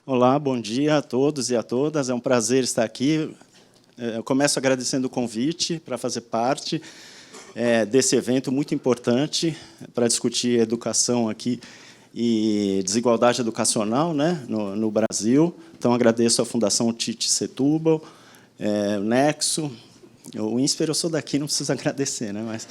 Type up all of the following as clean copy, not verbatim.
Olá, bom dia a todos e a todas. É um prazer estar aqui. Eu começo agradecendo o convite para fazer parte desse evento muito importante para discutir educação aqui e desigualdade educacional, né, no Brasil. Então, agradeço à Fundação Tite Setúbal, o Nexo. O INSPER, eu sou daqui, não preciso agradecer, né? Mas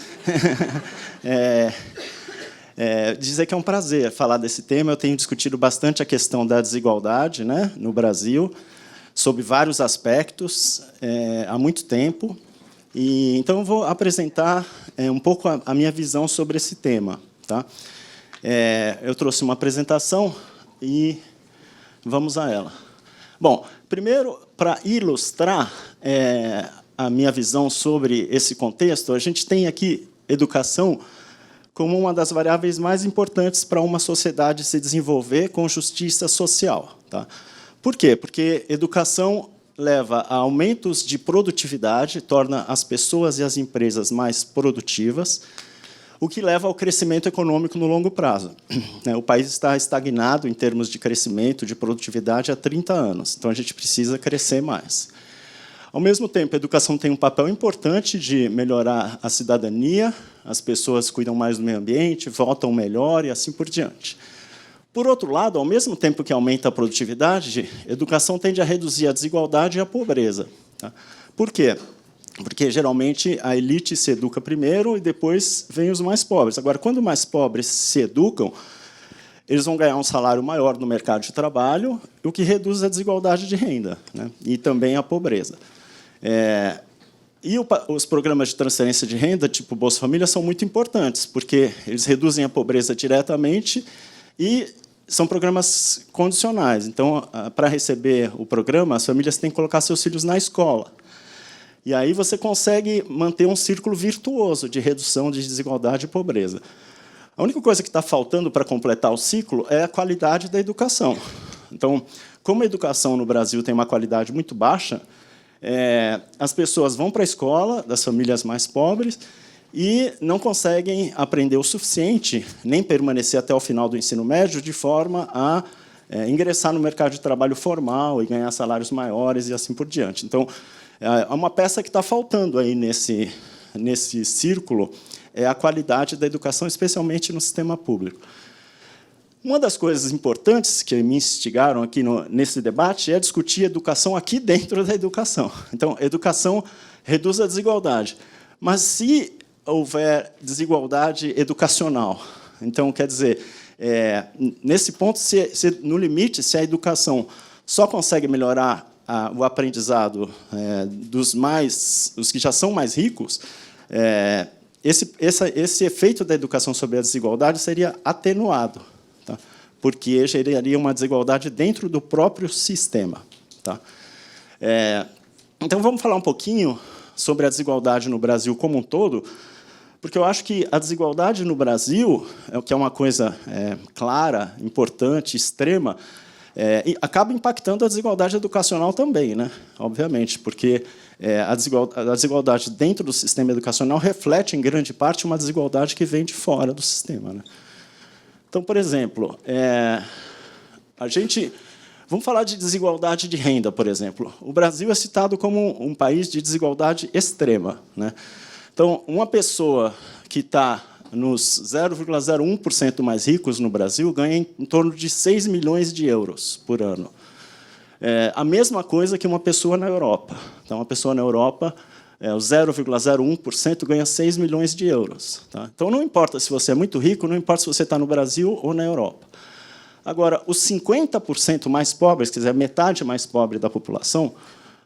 dizer que é um prazer falar desse tema. Eu tenho discutido bastante a questão da desigualdade, né, no Brasil, sob vários aspectos, há muito tempo. Então, eu vou apresentar um pouco a minha visão sobre esse tema. Tá? Eu trouxe uma apresentação e vamos a ela. Bom, primeiro, para ilustrar a minha visão sobre esse contexto, a gente tem aqui educação como uma das variáveis mais importantes para uma sociedade se desenvolver com justiça social. Tá? Por quê? Porque educação leva a aumentos de produtividade, torna as pessoas e as empresas mais produtivas, o que leva ao crescimento econômico no longo prazo. O país está estagnado em termos de crescimento, de produtividade, há 30 anos. Então, a gente precisa crescer mais. Ao mesmo tempo, a educação tem um papel importante de melhorar a cidadania, as pessoas cuidam mais do meio ambiente, votam melhor e assim por diante. Por outro lado, ao mesmo tempo que aumenta a produtividade, a educação tende a reduzir a desigualdade e a pobreza. Tá? Por quê? Porque, geralmente, a elite se educa primeiro e depois vêm os mais pobres. Agora, quando os mais pobres se educam, eles vão ganhar um salário maior no mercado de trabalho, o que reduz a desigualdade de renda, né? E também a pobreza. E os programas de transferência de renda, tipo Bolsa Família, são muito importantes, porque eles reduzem a pobreza diretamente e são programas condicionais. Então, para receber o programa, as famílias têm que colocar seus filhos na escola. E aí você consegue manter um círculo virtuoso de redução de desigualdade e pobreza. A única coisa que está faltando para completar o ciclo é a qualidade da educação. Então, como a educação no Brasil tem uma qualidade muito baixa, as pessoas vão para a escola, das famílias mais pobres, e não conseguem aprender o suficiente, nem permanecer até o final do ensino médio, de forma a ingressar no mercado de trabalho formal e ganhar salários maiores e assim por diante. Então, é uma peça que está faltando aí nesse círculo, é a qualidade da educação, especialmente no sistema público. Uma das coisas importantes que me instigaram aqui nesse debate é discutir educação aqui dentro da educação. Então, educação reduz a desigualdade. Mas, se houver desigualdade educacional, então, quer dizer, nesse ponto, no limite, se a educação só consegue melhorar o aprendizado dos que já são mais ricos, esse efeito da educação sobre a desigualdade seria atenuado, tá? Porque geraria uma desigualdade dentro do próprio sistema. Tá? Então, vamos falar um pouquinho sobre a desigualdade no Brasil como um todo, porque eu acho que a desigualdade no Brasil, que é uma coisa clara, importante, extrema, acaba impactando a desigualdade educacional também, né? Obviamente, porque a desigualdade dentro do sistema educacional reflete, em grande parte, uma desigualdade que vem de fora do sistema. Né? Então, por exemplo, vamos falar de desigualdade de renda, por exemplo. O Brasil é citado como um país de desigualdade extrema. Né? Então, uma pessoa que está nos 0,01% mais ricos no Brasil ganha em torno de 6 milhões de euros por ano. A mesma coisa que uma pessoa na Europa. Então, uma pessoa na Europa, o 0,01% ganha 6 milhões de euros. Tá? Então, não importa se você é muito rico, não importa se você está no Brasil ou na Europa. Agora, os 50% mais pobres, quer dizer, a metade mais pobre da população,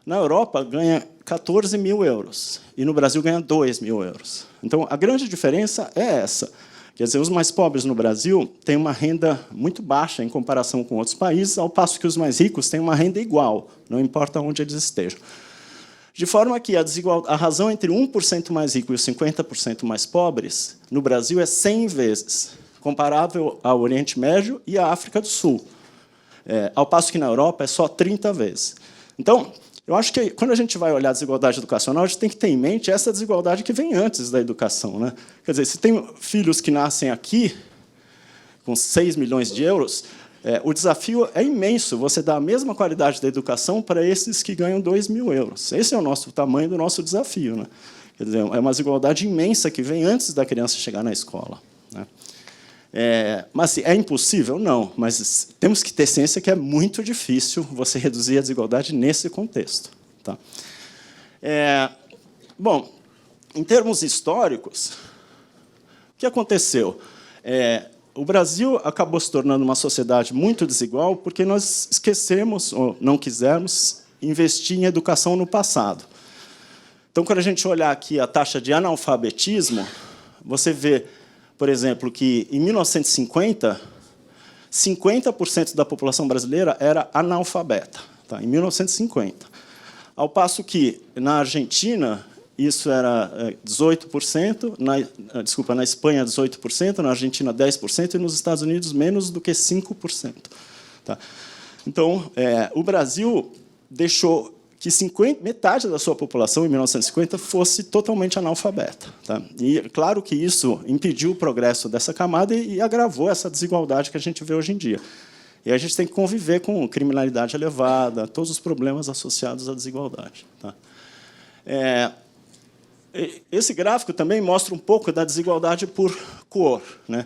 na Europa ganha 14 mil euros, e no Brasil ganha 2 mil euros. Então, a grande diferença é essa. Quer dizer, os mais pobres no Brasil têm uma renda muito baixa em comparação com outros países, ao passo que os mais ricos têm uma renda igual, não importa onde eles estejam. De forma que a razão entre 1% mais rico e os 50% mais pobres, no Brasil, é 100 vezes, comparável ao Oriente Médio e à África do Sul, ao passo que na Europa é só 30 vezes. Então, eu acho que, quando a gente vai olhar a desigualdade educacional, a gente tem que ter em mente essa desigualdade que vem antes da educação. Né? Quer dizer, se tem filhos que nascem aqui, com 6 milhões de euros, O desafio é imenso, você dá a mesma qualidade da educação para esses que ganham 2.000 euros. Esse é o tamanho do nosso desafio, né? Quer dizer, é uma desigualdade imensa que vem antes da criança chegar na escola, né? Mas assim, é impossível? Não, mas temos que ter ciência que é muito difícil você reduzir a desigualdade nesse contexto, tá? Bom, em termos históricos, o que aconteceu? O Brasil acabou se tornando uma sociedade muito desigual porque nós esquecemos, ou não quisemos, investir em educação no passado. Então, quando a gente olhar aqui a taxa de analfabetismo, você vê, por exemplo, que, em 1950, 50% da população brasileira era analfabeta, tá? Em 1950. Ao passo que, na Argentina, isso era 18%, na Espanha, 18%, na Argentina, 10%, e nos Estados Unidos, menos do que 5%. Tá? Então, o Brasil deixou que metade da sua população, em 1950, fosse totalmente analfabeta. Tá? E, claro que isso impediu o progresso dessa camada e agravou essa desigualdade que a gente vê hoje em dia. E a gente tem que conviver com criminalidade elevada, todos os problemas associados à desigualdade. Tá? Esse gráfico também mostra um pouco da desigualdade por cor, né?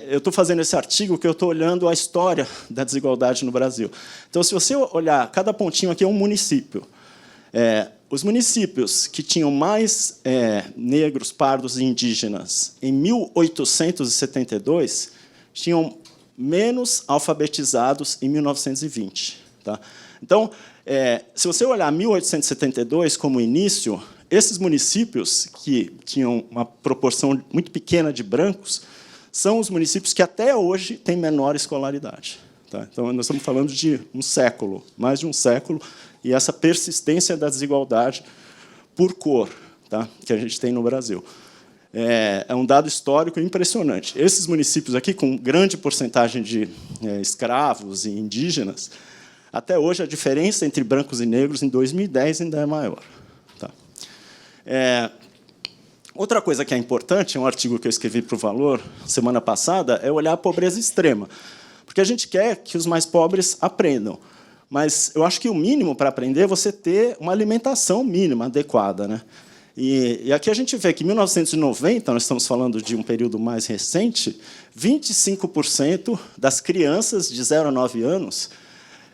Eu estou fazendo esse artigo que eu estou olhando a história da desigualdade no Brasil. Então, se você olhar, cada pontinho aqui é um município. Os municípios que tinham mais negros, pardos e indígenas em 1872 tinham menos alfabetizados em 1920. Tá? Então, se você olhar 1872 como início, esses municípios, que tinham uma proporção muito pequena de brancos, são os municípios que, até hoje, têm menor escolaridade. Tá? Então, nós estamos falando de um século, mais de um século, e essa persistência da desigualdade por cor, tá? Que a gente tem no Brasil. É um dado histórico impressionante. Esses municípios aqui, com grande porcentagem de escravos e indígenas, até hoje, a diferença entre brancos e negros, em 2010, ainda é maior. Outra coisa que é importante, um artigo que eu escrevi para o Valor semana passada, é olhar a pobreza extrema. Porque a gente quer que os mais pobres aprendam. Mas eu acho que o mínimo para aprender é você ter uma alimentação mínima adequada, né? E aqui a gente vê que, em 1990, nós estamos falando de um período mais recente, 25% das crianças de 0 a 9 anos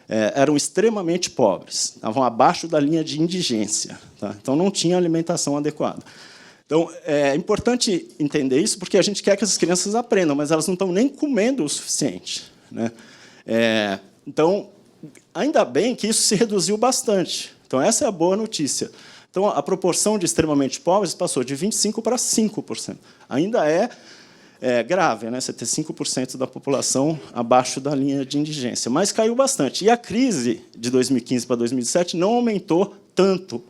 eram extremamente pobres, estavam abaixo da linha de indigência. Tá? Então, não tinha alimentação adequada. Então, é importante entender isso, porque a gente quer que essas crianças aprendam, mas elas não estão nem comendo o suficiente, né? Então, ainda bem que isso se reduziu bastante. Então, essa é a boa notícia. Então, a proporção de extremamente pobres passou de 25% para 5%. Ainda é grave, né? Você ter 5% da população abaixo da linha de indigência, mas caiu bastante. E a crise de 2015 para 2017 não aumentou tanto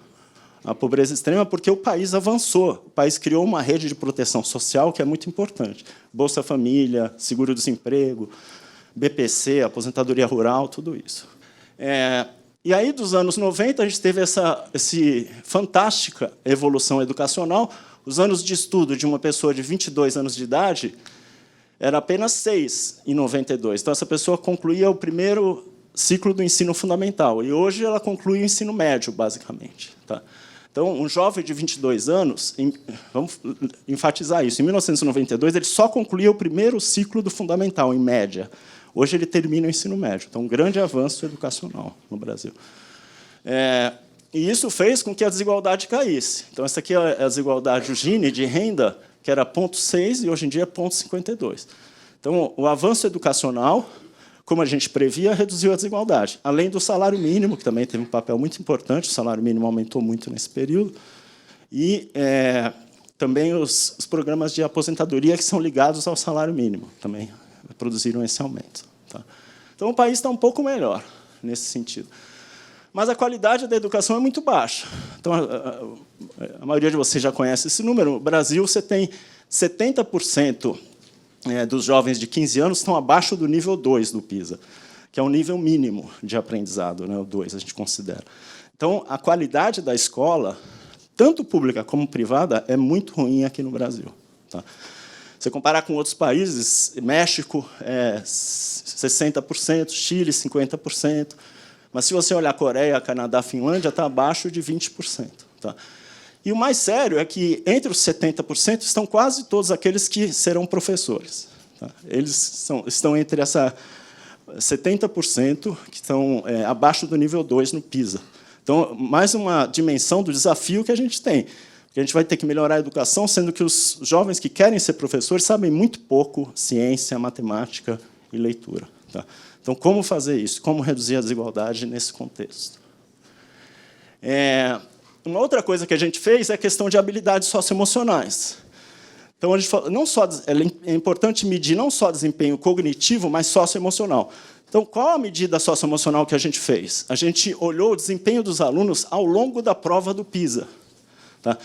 a pobreza extrema, porque o país avançou. O país criou uma rede de proteção social que é muito importante. Bolsa Família, seguro-desemprego, BPC, aposentadoria rural, tudo isso. E aí, dos anos 90, a gente teve essa fantástica evolução educacional. Os anos de estudo de uma pessoa de 22 anos de idade era apenas 6 em 92. Então, essa pessoa concluía o primeiro ciclo do ensino fundamental. E hoje ela conclui o ensino médio, basicamente. Tá? Então, um jovem de 22 anos, vamos enfatizar isso, em 1992, ele só concluía o primeiro ciclo do fundamental, em média. Hoje ele termina o ensino médio. Então, um grande avanço educacional no Brasil. E isso fez com que a desigualdade caísse. Então, essa aqui é a desigualdade, o Gini, de renda, que era 0,6 e hoje em dia é 0,52. Então, o avanço educacional, como a gente previa, reduziu a desigualdade. Além do salário mínimo, que também teve um papel muito importante, o salário mínimo aumentou muito nesse período, e também os programas de aposentadoria que são ligados ao salário mínimo também produziram esse aumento. Tá? Então, o país está um pouco melhor nesse sentido. Mas a qualidade da educação é muito baixa. Então, a maioria de vocês já conhece esse número. No Brasil, você tem 70% dos jovens de 15 anos estão abaixo do nível 2 do PISA, que é um nível mínimo de aprendizado, né? O 2, a gente considera. Então, a qualidade da escola, tanto pública como privada, é muito ruim aqui no Brasil. Tá? você comparar com outros países, México é 60%, Chile 50%, mas se você olhar Coreia, Canadá, Finlândia, está abaixo de 20%. Tá? E o mais sério é que, entre os 70%, estão quase todos aqueles que serão professores. Tá? Eles estão entre essa 70% que estão abaixo do nível 2 no PISA. Então, mais uma dimensão do desafio que a gente tem. Porque a gente vai ter que melhorar a educação, sendo que os jovens que querem ser professores sabem muito pouco ciência, matemática e leitura. Tá? Então, como fazer isso? Como reduzir a desigualdade nesse contexto? Uma outra coisa que a gente fez é a questão de habilidades socioemocionais. Então, a gente fala, é importante medir não só desempenho cognitivo, mas socioemocional. Então, qual a medida socioemocional que a gente fez? A gente olhou o desempenho dos alunos ao longo da prova do PISA. Tá?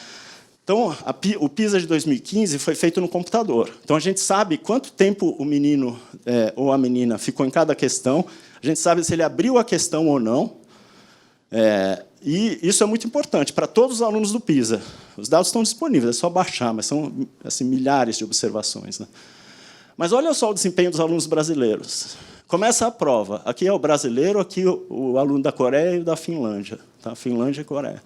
Então, o PISA de 2015 foi feito no computador. Então, a gente sabe quanto tempo o menino ou a menina ficou em cada questão, a gente sabe se ele abriu a questão ou não, e isso é muito importante para todos os alunos do PISA. Os dados estão disponíveis, é só baixar, mas são assim, milhares de observações. Né? Mas olha só o desempenho dos alunos brasileiros. Começa a prova. Aqui é o brasileiro, aqui o aluno da Coreia e da Finlândia. Tá? Finlândia e Coreia.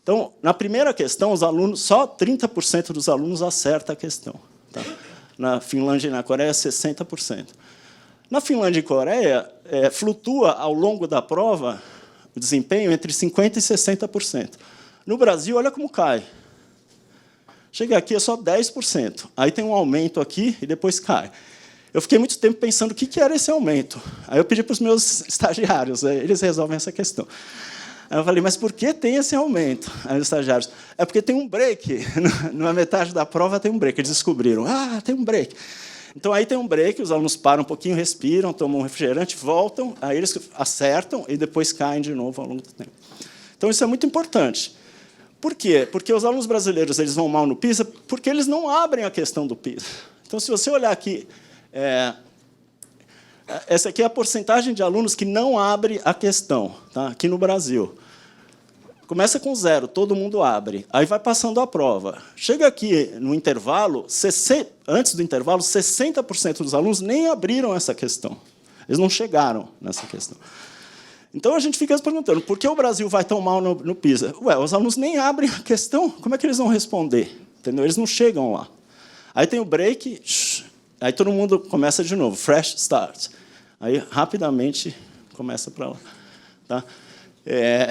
Então, na primeira questão, os alunos, só 30% dos alunos acertam a questão. Tá? Na Finlândia e na Coreia, 60%. Na Finlândia e Coreia, flutua ao longo da prova o desempenho entre 50% e 60%. No Brasil, olha como cai. Chega aqui, é só 10%. Aí tem um aumento aqui e depois cai. Eu fiquei muito tempo pensando o que era esse aumento. Aí eu pedi para os meus estagiários, eles resolvem essa questão. Aí eu falei, mas por que tem esse aumento? Aí os estagiários, é porque tem um break. Na metade da prova tem um break. Eles descobriram, tem um break. Então, aí tem um break, os alunos param um pouquinho, respiram, tomam um refrigerante, voltam, aí eles acertam e depois caem de novo ao longo do tempo. Então, isso é muito importante. Por quê? Porque os alunos brasileiros eles vão mal no PISA porque eles não abrem a questão do PISA. Então, se você olhar aqui, essa aqui é a porcentagem de alunos que não abre a questão, tá? Aqui no Brasil. Começa com 0, todo mundo abre. Aí vai passando a prova. Chega aqui no intervalo, antes do intervalo, 60% dos alunos nem abriram essa questão. Eles não chegaram nessa questão. Então, a gente fica se perguntando, por que o Brasil vai tão mal no PISA? Os alunos nem abrem a questão, como é que eles vão responder? Entendeu? Eles não chegam lá. Aí tem o break, aí todo mundo começa de novo, fresh start. Aí, rapidamente, começa para lá. Tá?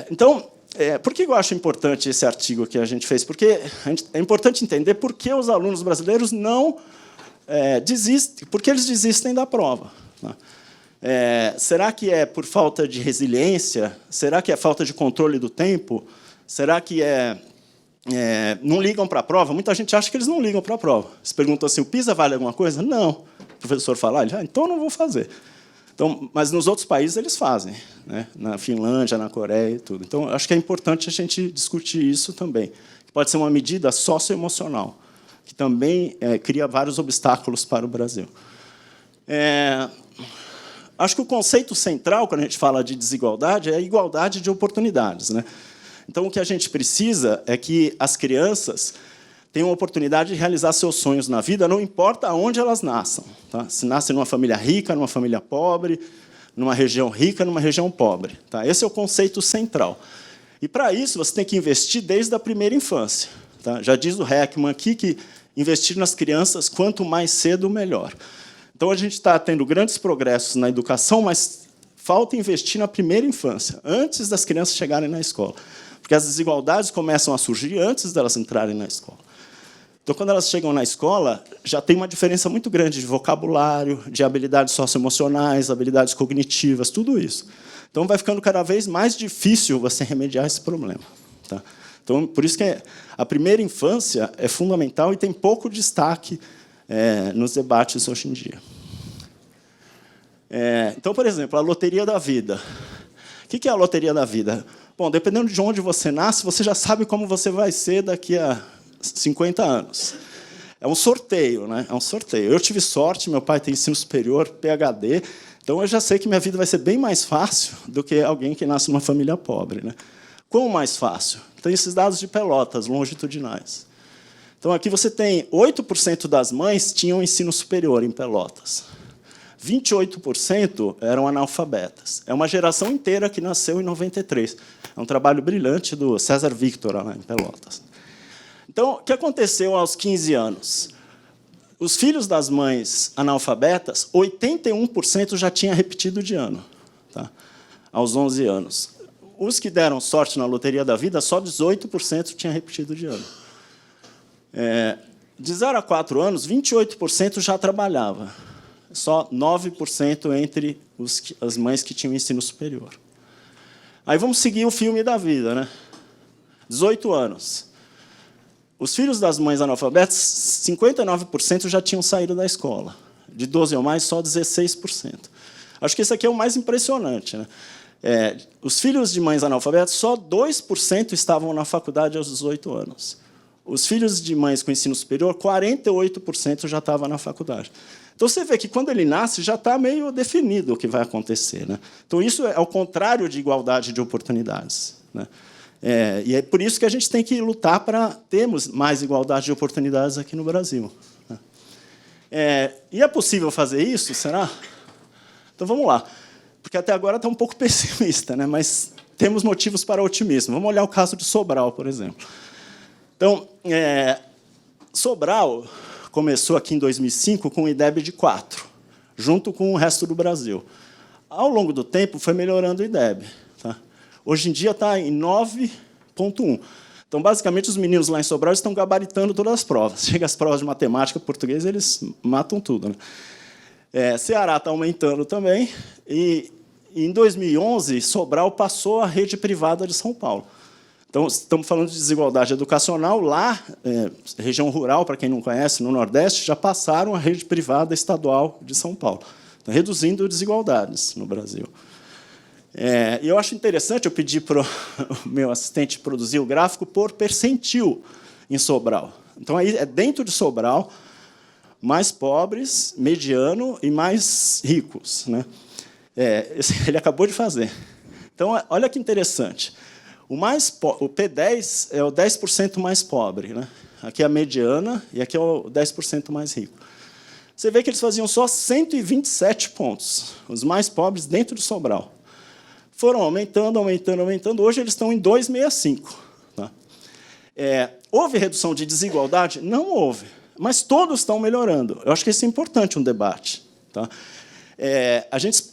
Então, por que eu acho importante esse artigo que a gente fez? Porque é importante entender por que os alunos brasileiros não desistem, por que eles desistem da prova. Tá? Será que é por falta de resiliência? Será que é falta de controle do tempo? Será que não ligam para a prova? Muita gente acha que eles não ligam para a prova. Se perguntam assim, o PISA vale alguma coisa? Não. O professor fala, então eu não vou fazer. Então, mas nos outros países eles fazem, né? Na Finlândia, na Coreia e tudo. Então, acho que é importante a gente discutir isso também. Pode ser uma medida socioemocional, que também cria vários obstáculos para o Brasil. Acho que o conceito central, quando a gente fala de desigualdade, é a igualdade de oportunidades. Né? Então, o que a gente precisa é que as crianças tenham a oportunidade de realizar seus sonhos na vida, não importa onde elas nasçam. Tá? Se nascem numa família rica, numa família pobre, numa região rica, numa região pobre. Tá? Esse é o conceito central. E, para isso, você tem que investir desde a primeira infância. Tá? Já diz o Heckman aqui que investir nas crianças, quanto mais cedo, melhor. Então, a gente está tendo grandes progressos na educação, mas falta investir na primeira infância, antes das crianças chegarem na escola. Porque as desigualdades começam a surgir antes delas entrarem na escola. Então, quando elas chegam na escola, já tem uma diferença muito grande de vocabulário, de habilidades socioemocionais, habilidades cognitivas, tudo isso. Então, vai ficando cada vez mais difícil você remediar esse problema. Tá? Então, por isso que a primeira infância é fundamental e tem pouco destaque nos debates hoje em dia. Então, por exemplo, a loteria da vida. O que é a loteria da vida? Bom, dependendo de onde você nasce, você já sabe como você vai ser daqui a 50 anos. É um sorteio, né? É um sorteio. Eu tive sorte, meu pai tem ensino superior, PhD, então eu já sei que minha vida vai ser bem mais fácil do que alguém que nasce numa família pobre. Né? Como mais fácil? Tem esses dados de Pelotas, longitudinais. Então, aqui você tem 8% das mães tinham ensino superior em Pelotas. 28% eram analfabetas. É uma geração inteira que nasceu em 93. É um trabalho brilhante do César Victor, lá em Pelotas. Então, o que aconteceu aos 15 anos? Os filhos das mães analfabetas, 81% já tinha repetido de ano, tá? Aos 11 anos. Os que deram sorte na loteria da vida, só 18% tinha repetido de ano. De 0 a 4 anos, 28% já trabalhava. Só 9% entre as mães que tinham ensino superior. Aí vamos seguir o filme da vida, né? 18 anos. Os filhos das mães analfabetas, 59% já tinham saído da escola. De 12 ou mais, só 16%. Acho que esse aqui é o mais impressionante, né? Os filhos de mães analfabetas, só 2% estavam na faculdade aos 18 anos. Os filhos de mães com ensino superior, 48% já estavam na faculdade. Então, você vê que, quando ele nasce, já está meio definido o que vai acontecer, né? Então, isso é ao contrário de igualdade de oportunidades, né? E é por isso que a gente tem que lutar para termos mais igualdade de oportunidades aqui no Brasil, né? E é possível fazer isso? Será? Então, vamos lá. Porque até agora está um pouco pessimista, né? Mas temos motivos para otimismo. Vamos olhar o caso de Sobral, por exemplo. Então, Sobral começou aqui em 2005 com um IDEB de 4, junto com o resto do Brasil. Ao longo do tempo, foi melhorando o IDEB, tá? Hoje em dia está em 9,1. Então, basicamente, os meninos lá em Sobral estão gabaritando todas as provas. Chega as provas de matemática, português, eles matam tudo, né? Ceará está aumentando também. E, em 2011, Sobral passou a rede privada de São Paulo. Então, estamos falando de desigualdade educacional. Lá, região rural, para quem não conhece, no Nordeste, já passaram a rede privada estadual de São Paulo, então, reduzindo desigualdades no Brasil. E eu acho interessante, eu pedi para o meu assistente produzir o gráfico por percentil em Sobral. Então, aí, dentro de Sobral, mais pobres, mediano e mais ricos, né? Ele acabou de fazer. Então, olha que interessante. O P10 é o 10% mais pobre, né? Aqui é a mediana e aqui é o 10% mais rico. Você vê que eles faziam só 127 pontos, os mais pobres dentro do Sobral. Foram aumentando, aumentando, aumentando. Hoje eles estão em 2,65. Tá? Houve redução de desigualdade? Não houve, mas todos estão melhorando. Eu acho que isso é importante, um debate. Tá? A gente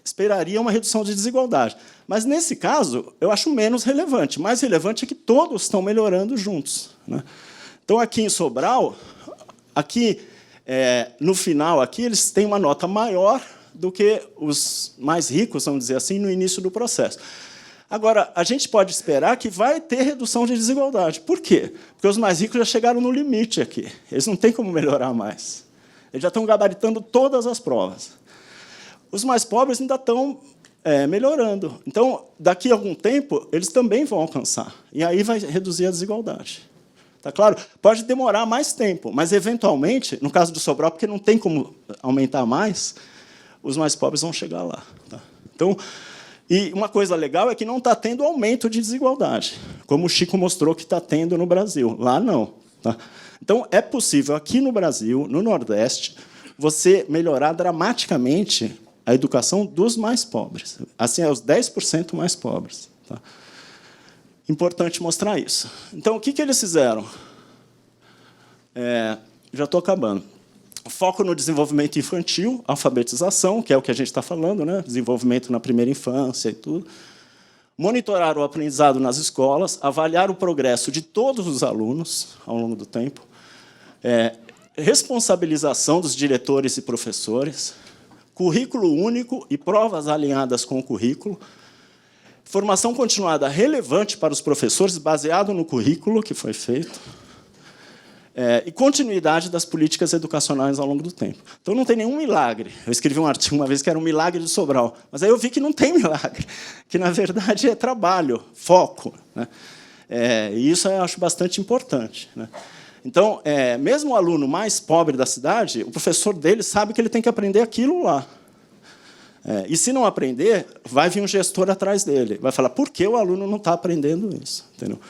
esperaria uma redução de desigualdade. Mas, nesse caso, eu acho menos relevante. Mais relevante é que todos estão melhorando juntos, né? Então, aqui em Sobral, no final, eles têm uma nota maior do que os mais ricos, vamos dizer assim, no início do processo. Agora, a gente pode esperar que vai ter redução de desigualdade. Por quê? Porque os mais ricos já chegaram no limite aqui. Eles não têm como melhorar mais. Eles já estão gabaritando todas as provas. Os mais pobres ainda estão melhorando. Então, daqui a algum tempo, eles também vão alcançar. E aí vai reduzir a desigualdade. Tá claro? Pode demorar mais tempo, mas, eventualmente, no caso do Sobral, porque não tem como aumentar mais, os mais pobres vão chegar lá. Tá? Então, e uma coisa legal é que não está tendo aumento de desigualdade, como o Chico mostrou que está tendo no Brasil. Lá, não. Tá? Então, é possível, aqui no Brasil, no Nordeste, você melhorar dramaticamente a educação dos mais pobres. Assim, os 10% mais pobres. Tá? Importante mostrar isso. Então, o que eles fizeram? Já estou acabando. Foco no desenvolvimento infantil, alfabetização, que é o que a gente está falando, né? Desenvolvimento na primeira infância e tudo. Monitorar o aprendizado nas escolas, avaliar o progresso de todos os alunos ao longo do tempo, responsabilização dos diretores e professores, currículo único e provas alinhadas com o currículo, formação continuada relevante para os professores, baseado no currículo que foi feito, e continuidade das políticas educacionais ao longo do tempo. Então, não tem nenhum milagre. Eu escrevi um artigo uma vez que era um milagre de Sobral, mas aí eu vi que não tem milagre, que, na verdade, é trabalho, foco, né? E isso eu acho bastante importante, né? Então, mesmo o aluno mais pobre da cidade, o professor dele sabe que ele tem que aprender aquilo lá. E, se não aprender, vai vir um gestor atrás dele. Vai falar, por que o aluno não está aprendendo isso? Entendeu?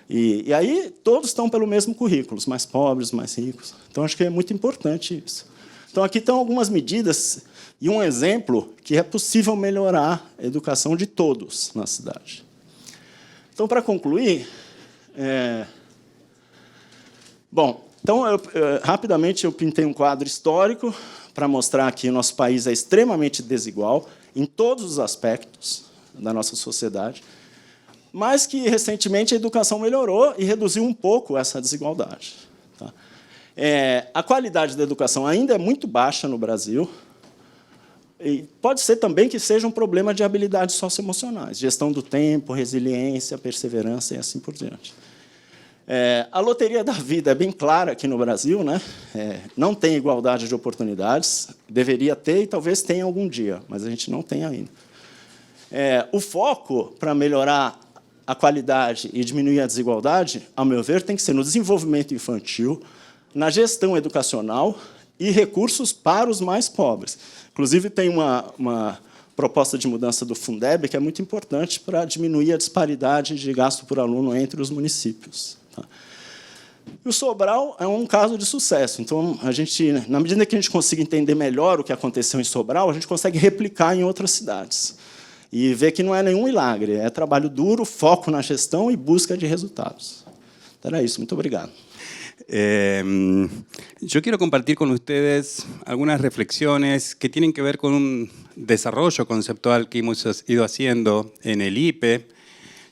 E aí todos estão pelo mesmo currículo, os mais pobres, os mais ricos. Então, acho que é muito importante isso. Então, aqui estão algumas medidas e um exemplo que é possível melhorar a educação de todos na cidade. Então, para concluir, rapidamente eu pintei um quadro histórico para mostrar que o nosso país é extremamente desigual em todos os aspectos da nossa sociedade, mas que, recentemente, a educação melhorou e reduziu um pouco essa desigualdade. Tá? A qualidade da educação ainda é muito baixa no Brasil, e pode ser também que seja um problema de habilidades socioemocionais, gestão do tempo, resiliência, perseverança e assim por diante. A loteria da vida é bem clara aqui no Brasil, né? Não tem igualdade de oportunidades, deveria ter e talvez tenha algum dia, mas a gente não tem ainda. O foco para melhorar a qualidade e diminuir a desigualdade, ao meu ver, tem que ser no desenvolvimento infantil, na gestão educacional e recursos para os mais pobres. Inclusive, tem uma proposta de mudança do Fundeb que é muito importante para diminuir a disparidade de gasto por aluno entre os municípios. Tá? E o Sobral é um caso de sucesso. Então, na medida que a gente consiga entender melhor o que aconteceu em Sobral, a gente consegue replicar em outras cidades. E ver que não é nenhum milagre, é trabalho duro, foco na gestão e busca de resultados. Então, era isso. Muito obrigado. Yo quiero compartir con ustedes algunas reflexiones que tienen que ver con un desarrollo conceptual que hemos ido haciendo en el IPE.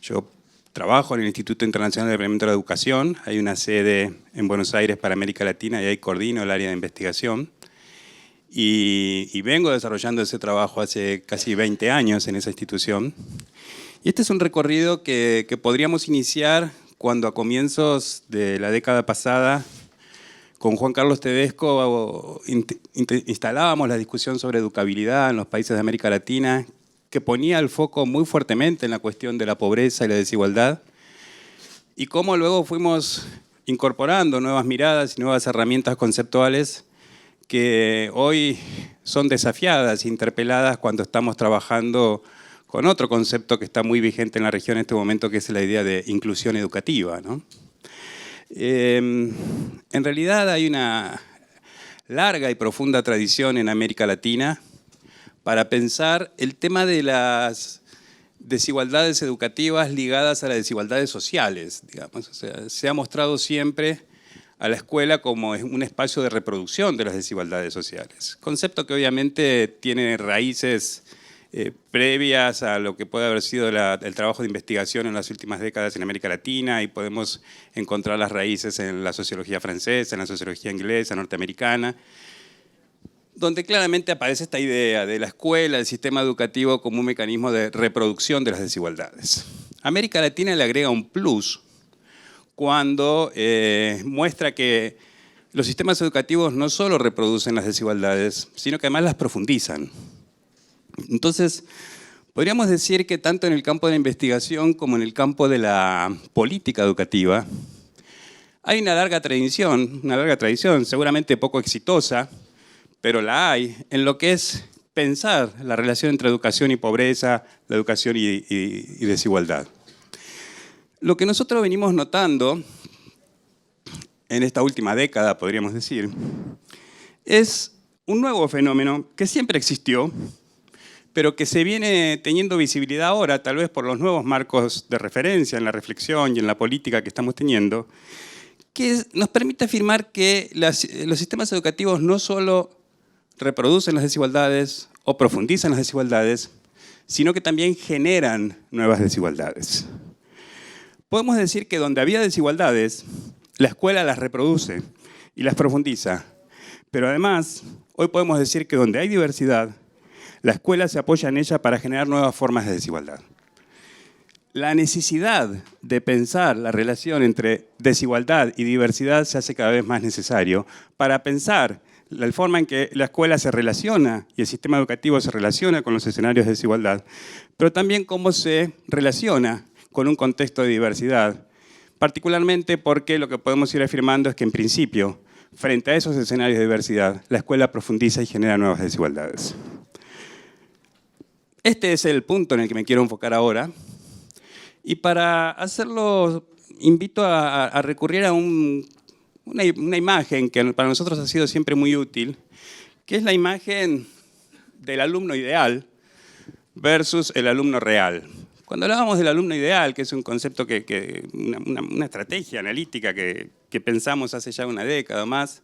Yo trabajo en el Instituto Internacional de Planeamiento de la Educación. Hay una sede en Buenos Aires para América Latina y ahí coordino el área de investigación. Y vengo desarrollando ese trabajo hace casi 20 años en esa institución. Y este es un recorrido que podríamos iniciar cuando a comienzos de la década pasada, con Juan Carlos Tedesco, instalábamos la discusión sobre educabilidad en los países de América Latina, que ponía el foco muy fuertemente en la cuestión de la pobreza y la desigualdad, y cómo luego fuimos incorporando nuevas miradas y nuevas herramientas conceptuales que hoy son desafiadas, interpeladas cuando estamos trabajando con otro concepto que está muy vigente en la región en este momento, que es la idea de inclusión educativa, ¿no? En realidad hay una larga y profunda tradición en América Latina para pensar el tema de las desigualdades educativas ligadas a las desigualdades sociales, digamos. O sea, se ha mostrado siempre a la escuela como un espacio de reproducción de las desigualdades sociales. Concepto que obviamente tiene raíces previas a lo que puede haber sido el trabajo de investigación en las últimas décadas en América Latina, y podemos encontrar las raíces en la sociología francesa, en la sociología inglesa, norteamericana, donde claramente aparece esta idea de la escuela, el sistema educativo como un mecanismo de reproducción de las desigualdades. América Latina le agrega un plus cuando muestra que los sistemas educativos no solo reproducen las desigualdades, sino que además las profundizan. Entonces, podríamos decir que tanto en el campo de la investigación como en el campo de la política educativa hay una larga tradición, seguramente poco exitosa, pero la hay, en lo que es pensar la relación entre educación y pobreza, la educación y desigualdad. Lo que nosotros venimos notando en esta última década, podríamos decir, es un nuevo fenómeno que siempre existió, pero que se viene teniendo visibilidad ahora, tal vez por los nuevos marcos de referencia en la reflexión y en la política que estamos teniendo, que nos permite afirmar que los sistemas educativos no solo reproducen las desigualdades o profundizan las desigualdades, sino que también generan nuevas desigualdades. Podemos decir que donde había desigualdades, la escuela las reproduce y las profundiza, pero además, hoy podemos decir que donde hay diversidad, la escuela se apoya en ella para generar nuevas formas de desigualdad. La necesidad de pensar la relación entre desigualdad y diversidad se hace cada vez más necesario para pensar la forma en que la escuela se relaciona y el sistema educativo se relaciona con los escenarios de desigualdad, pero también cómo se relaciona con un contexto de diversidad, particularmente porque lo que podemos ir afirmando es que, en principio, frente a esos escenarios de diversidad, la escuela profundiza y genera nuevas desigualdades. Este es el punto en el que me quiero enfocar ahora, y para hacerlo invito a recurrir a una imagen que para nosotros ha sido siempre muy útil, que es la imagen del alumno ideal versus el alumno real. Cuando hablábamos del alumno ideal, que es un concepto una estrategia analítica que pensamos hace ya una década o más,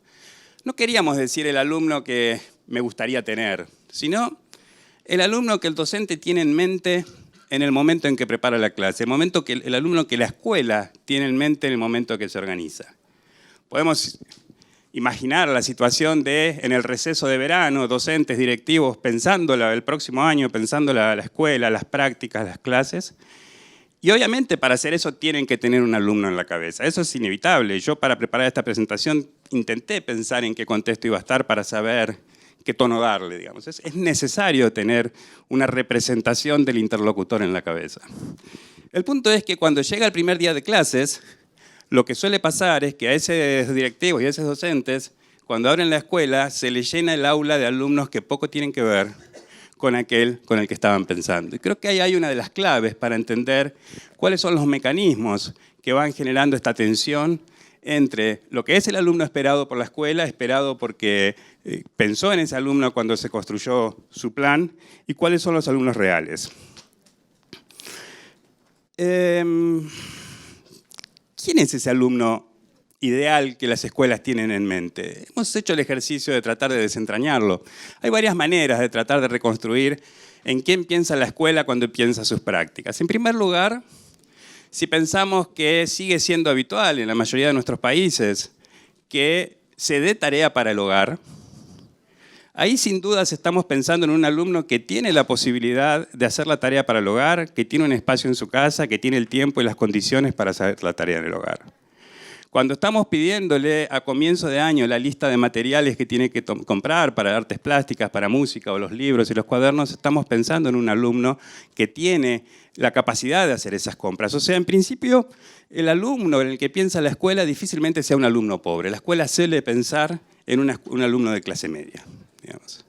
no queríamos decir el alumno que me gustaría tener, sino el alumno que el docente tiene en mente en el momento en que prepara la clase, el alumno que la escuela tiene en mente en el momento que se organiza. Podemos imaginar la situación en el receso de verano, docentes, directivos, pensando el próximo año, pensando la escuela, las prácticas, las clases. Y obviamente para hacer eso tienen que tener un alumno en la cabeza. Eso es inevitable. Yo para preparar esta presentación intenté pensar en qué contexto iba a estar para saber qué tono darle, digamos. Es necesario tener una representación del interlocutor en la cabeza. El punto es que cuando llega el primer día de clases, lo que suele pasar es que a esos directivos y a esos docentes, cuando abren la escuela, se les llena el aula de alumnos que poco tienen que ver con aquel con el que estaban pensando. Y creo que ahí hay una de las claves para entender cuáles son los mecanismos que van generando esta tensión entre lo que es el alumno esperado por la escuela, esperado porque pensó en ese alumno cuando se construyó su plan, y cuáles son los alumnos reales. ¿Quién es ese alumno ideal que las escuelas tienen en mente? Hemos hecho el ejercicio de tratar de desentrañarlo. Hay varias maneras de tratar de reconstruir en quién piensa la escuela cuando piensa sus prácticas. En primer lugar, si pensamos que sigue siendo habitual en la mayoría de nuestros países que se dé tarea para el hogar, ahí sin dudas estamos pensando en un alumno que tiene la posibilidad de hacer la tarea para el hogar, que tiene un espacio en su casa, que tiene el tiempo y las condiciones para hacer la tarea en el hogar. Cuando estamos pidiéndole a comienzo de año la lista de materiales que tiene que comprar para artes plásticas, para música o los libros y los cuadernos, estamos pensando en un alumno que tiene la capacidad de hacer esas compras. O sea, en principio, el alumno en el que piensa la escuela difícilmente sea un alumno pobre. La escuela suele pensar en un alumno de clase media, digamos.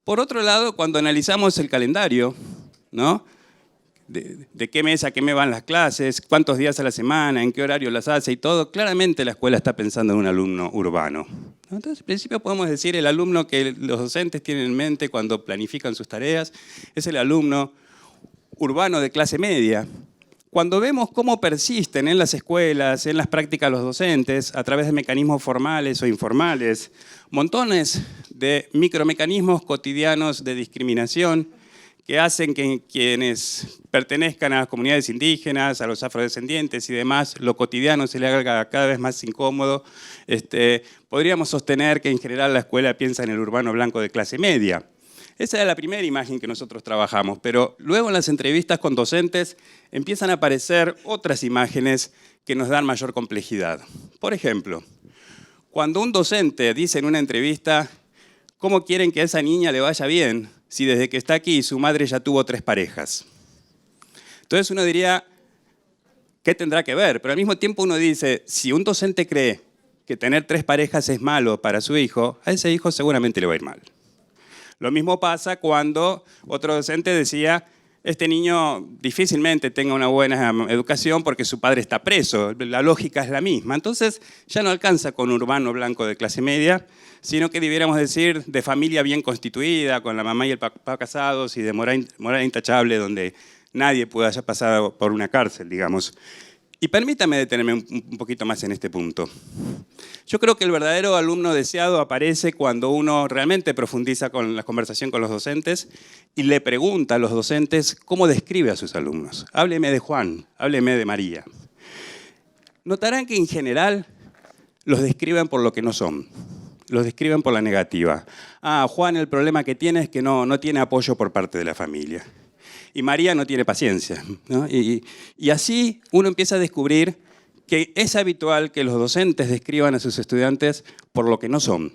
Por otro lado, cuando analizamos el calendario, ¿no?, de qué mes a qué mes van las clases, cuántos días a la semana, en qué horario las hace y todo, claramente la escuela está pensando en un alumno urbano. Entonces, en principio podemos decir el alumno que los docentes tienen en mente cuando planifican sus tareas es el alumno urbano de clase media. Cuando vemos cómo persisten en las escuelas, en las prácticas los docentes, a través de mecanismos formales o informales, montones de micromecanismos cotidianos de discriminación que hacen que quienes pertenezcan a las comunidades indígenas, a los afrodescendientes y demás, lo cotidiano se le haga cada vez más incómodo, podríamos sostener que en general la escuela piensa en el urbano blanco de clase media. Esa era la primera imagen que nosotros trabajamos, pero luego en las entrevistas con docentes empiezan a aparecer otras imágenes que nos dan mayor complejidad. Por ejemplo, cuando un docente dice en una entrevista cómo quieren que a esa niña le vaya bien, si desde que está aquí su madre ya tuvo 3 parejas. Entonces uno diría, ¿qué tendrá que ver? Pero al mismo tiempo uno dice, si un docente cree que tener 3 parejas es malo para su hijo, a ese hijo seguramente le va a ir mal. Lo mismo pasa cuando otro docente decía, este niño difícilmente tenga una buena educación porque su padre está preso. La lógica es la misma. Entonces ya no alcanza con un urbano blanco de clase media, sino que debiéramos decir de familia bien constituida, con la mamá y el papá casados y de moral intachable, donde nadie pueda haya pasado por una cárcel, digamos. Y permítame detenerme un poquito más en este punto. Yo creo que el verdadero alumno deseado aparece cuando uno realmente profundiza con la conversación con los docentes y le pregunta a los docentes cómo describe a sus alumnos. Hábleme de Juan, hábleme de María. Notarán que en general los describen por lo que no son. Los describen por la negativa. Ah, Juan, el problema que tiene es que no tiene apoyo por parte de la familia. Y María no tiene paciencia, ¿no? Y así uno empieza a descubrir que es habitual que los docentes describan a sus estudiantes por lo que no son.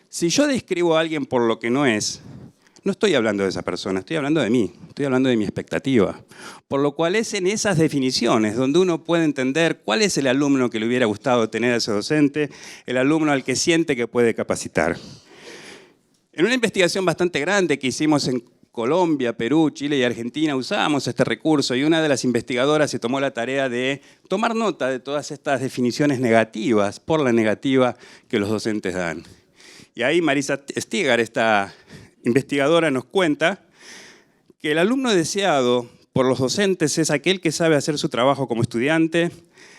Si yo describo a alguien por lo que no es, no estoy hablando de esa persona, estoy hablando de mí, estoy hablando de mi expectativa. Por lo cual es en esas definiciones donde uno puede entender cuál es el alumno que le hubiera gustado tener a ese docente, el alumno al que siente que puede capacitar. En una investigación bastante grande que hicimos Colombia, Perú, Chile y Argentina usábamos este recurso y una de las investigadoras se tomó la tarea de tomar nota de todas estas definiciones negativas, por la negativa que los docentes dan. Y ahí Marisa Stigar, esta investigadora, nos cuenta que el alumno deseado por los docentes es aquel que sabe hacer su trabajo como estudiante,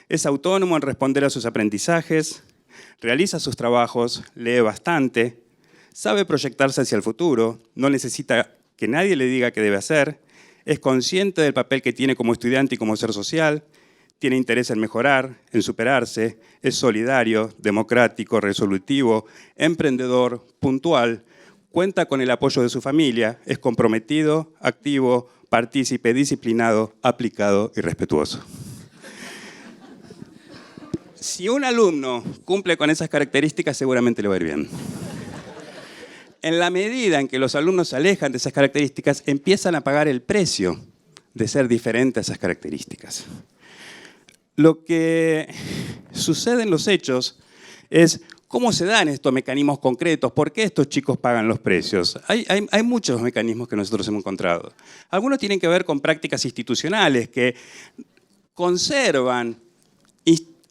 es autónomo en responder a sus aprendizajes, realiza sus trabajos, lee bastante, sabe proyectarse hacia el futuro, no necesita que nadie le diga qué debe hacer, es consciente del papel que tiene como estudiante y como ser social, tiene interés en mejorar, en superarse, es solidario, democrático, resolutivo, emprendedor, puntual, cuenta con el apoyo de su familia, es comprometido, activo, partícipe, disciplinado, aplicado y respetuoso. Si un alumno cumple con esas características, seguramente le va a ir bien. En la medida en que los alumnos se alejan de esas características, empiezan a pagar el precio de ser diferentes a esas características. Lo que sucede en los hechos es cómo se dan estos mecanismos concretos, por qué estos chicos pagan los precios. Hay muchos mecanismos que nosotros hemos encontrado. Algunos tienen que ver con prácticas institucionales que conservan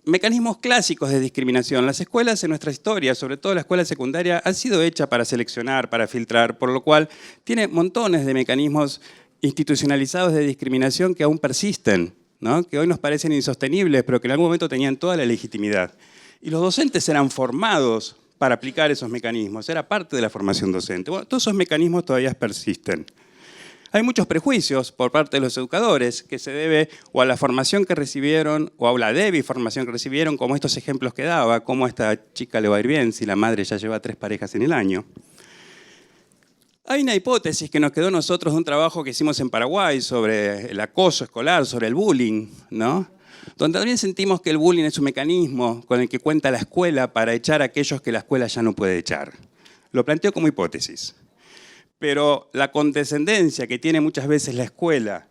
mecanismos clásicos de discriminación. Las escuelas en nuestra historia, sobre todo la escuela secundaria, han sido hechas para seleccionar, para filtrar, por lo cual tiene montones de mecanismos institucionalizados de discriminación que aún persisten, ¿no? Que hoy nos parecen insostenibles, pero que en algún momento tenían toda la legitimidad. Y los docentes eran formados para aplicar esos mecanismos, era parte de la formación docente. Bueno, todos esos mecanismos todavía persisten. Hay muchos prejuicios por parte de los educadores que se debe o a la formación que recibieron o a la débil formación que recibieron, como estos ejemplos que daba, cómo a esta chica le va a ir bien si la madre ya lleva 3 parejas en el año. Hay una hipótesis que nos quedó a nosotros de un trabajo que hicimos en Paraguay sobre el acoso escolar, sobre el bullying, ¿no? Donde también sentimos que el bullying es un mecanismo con el que cuenta la escuela para echar a aquellos que la escuela ya no puede echar. Lo planteo como hipótesis. Pero la condescendencia que tiene muchas veces la escuela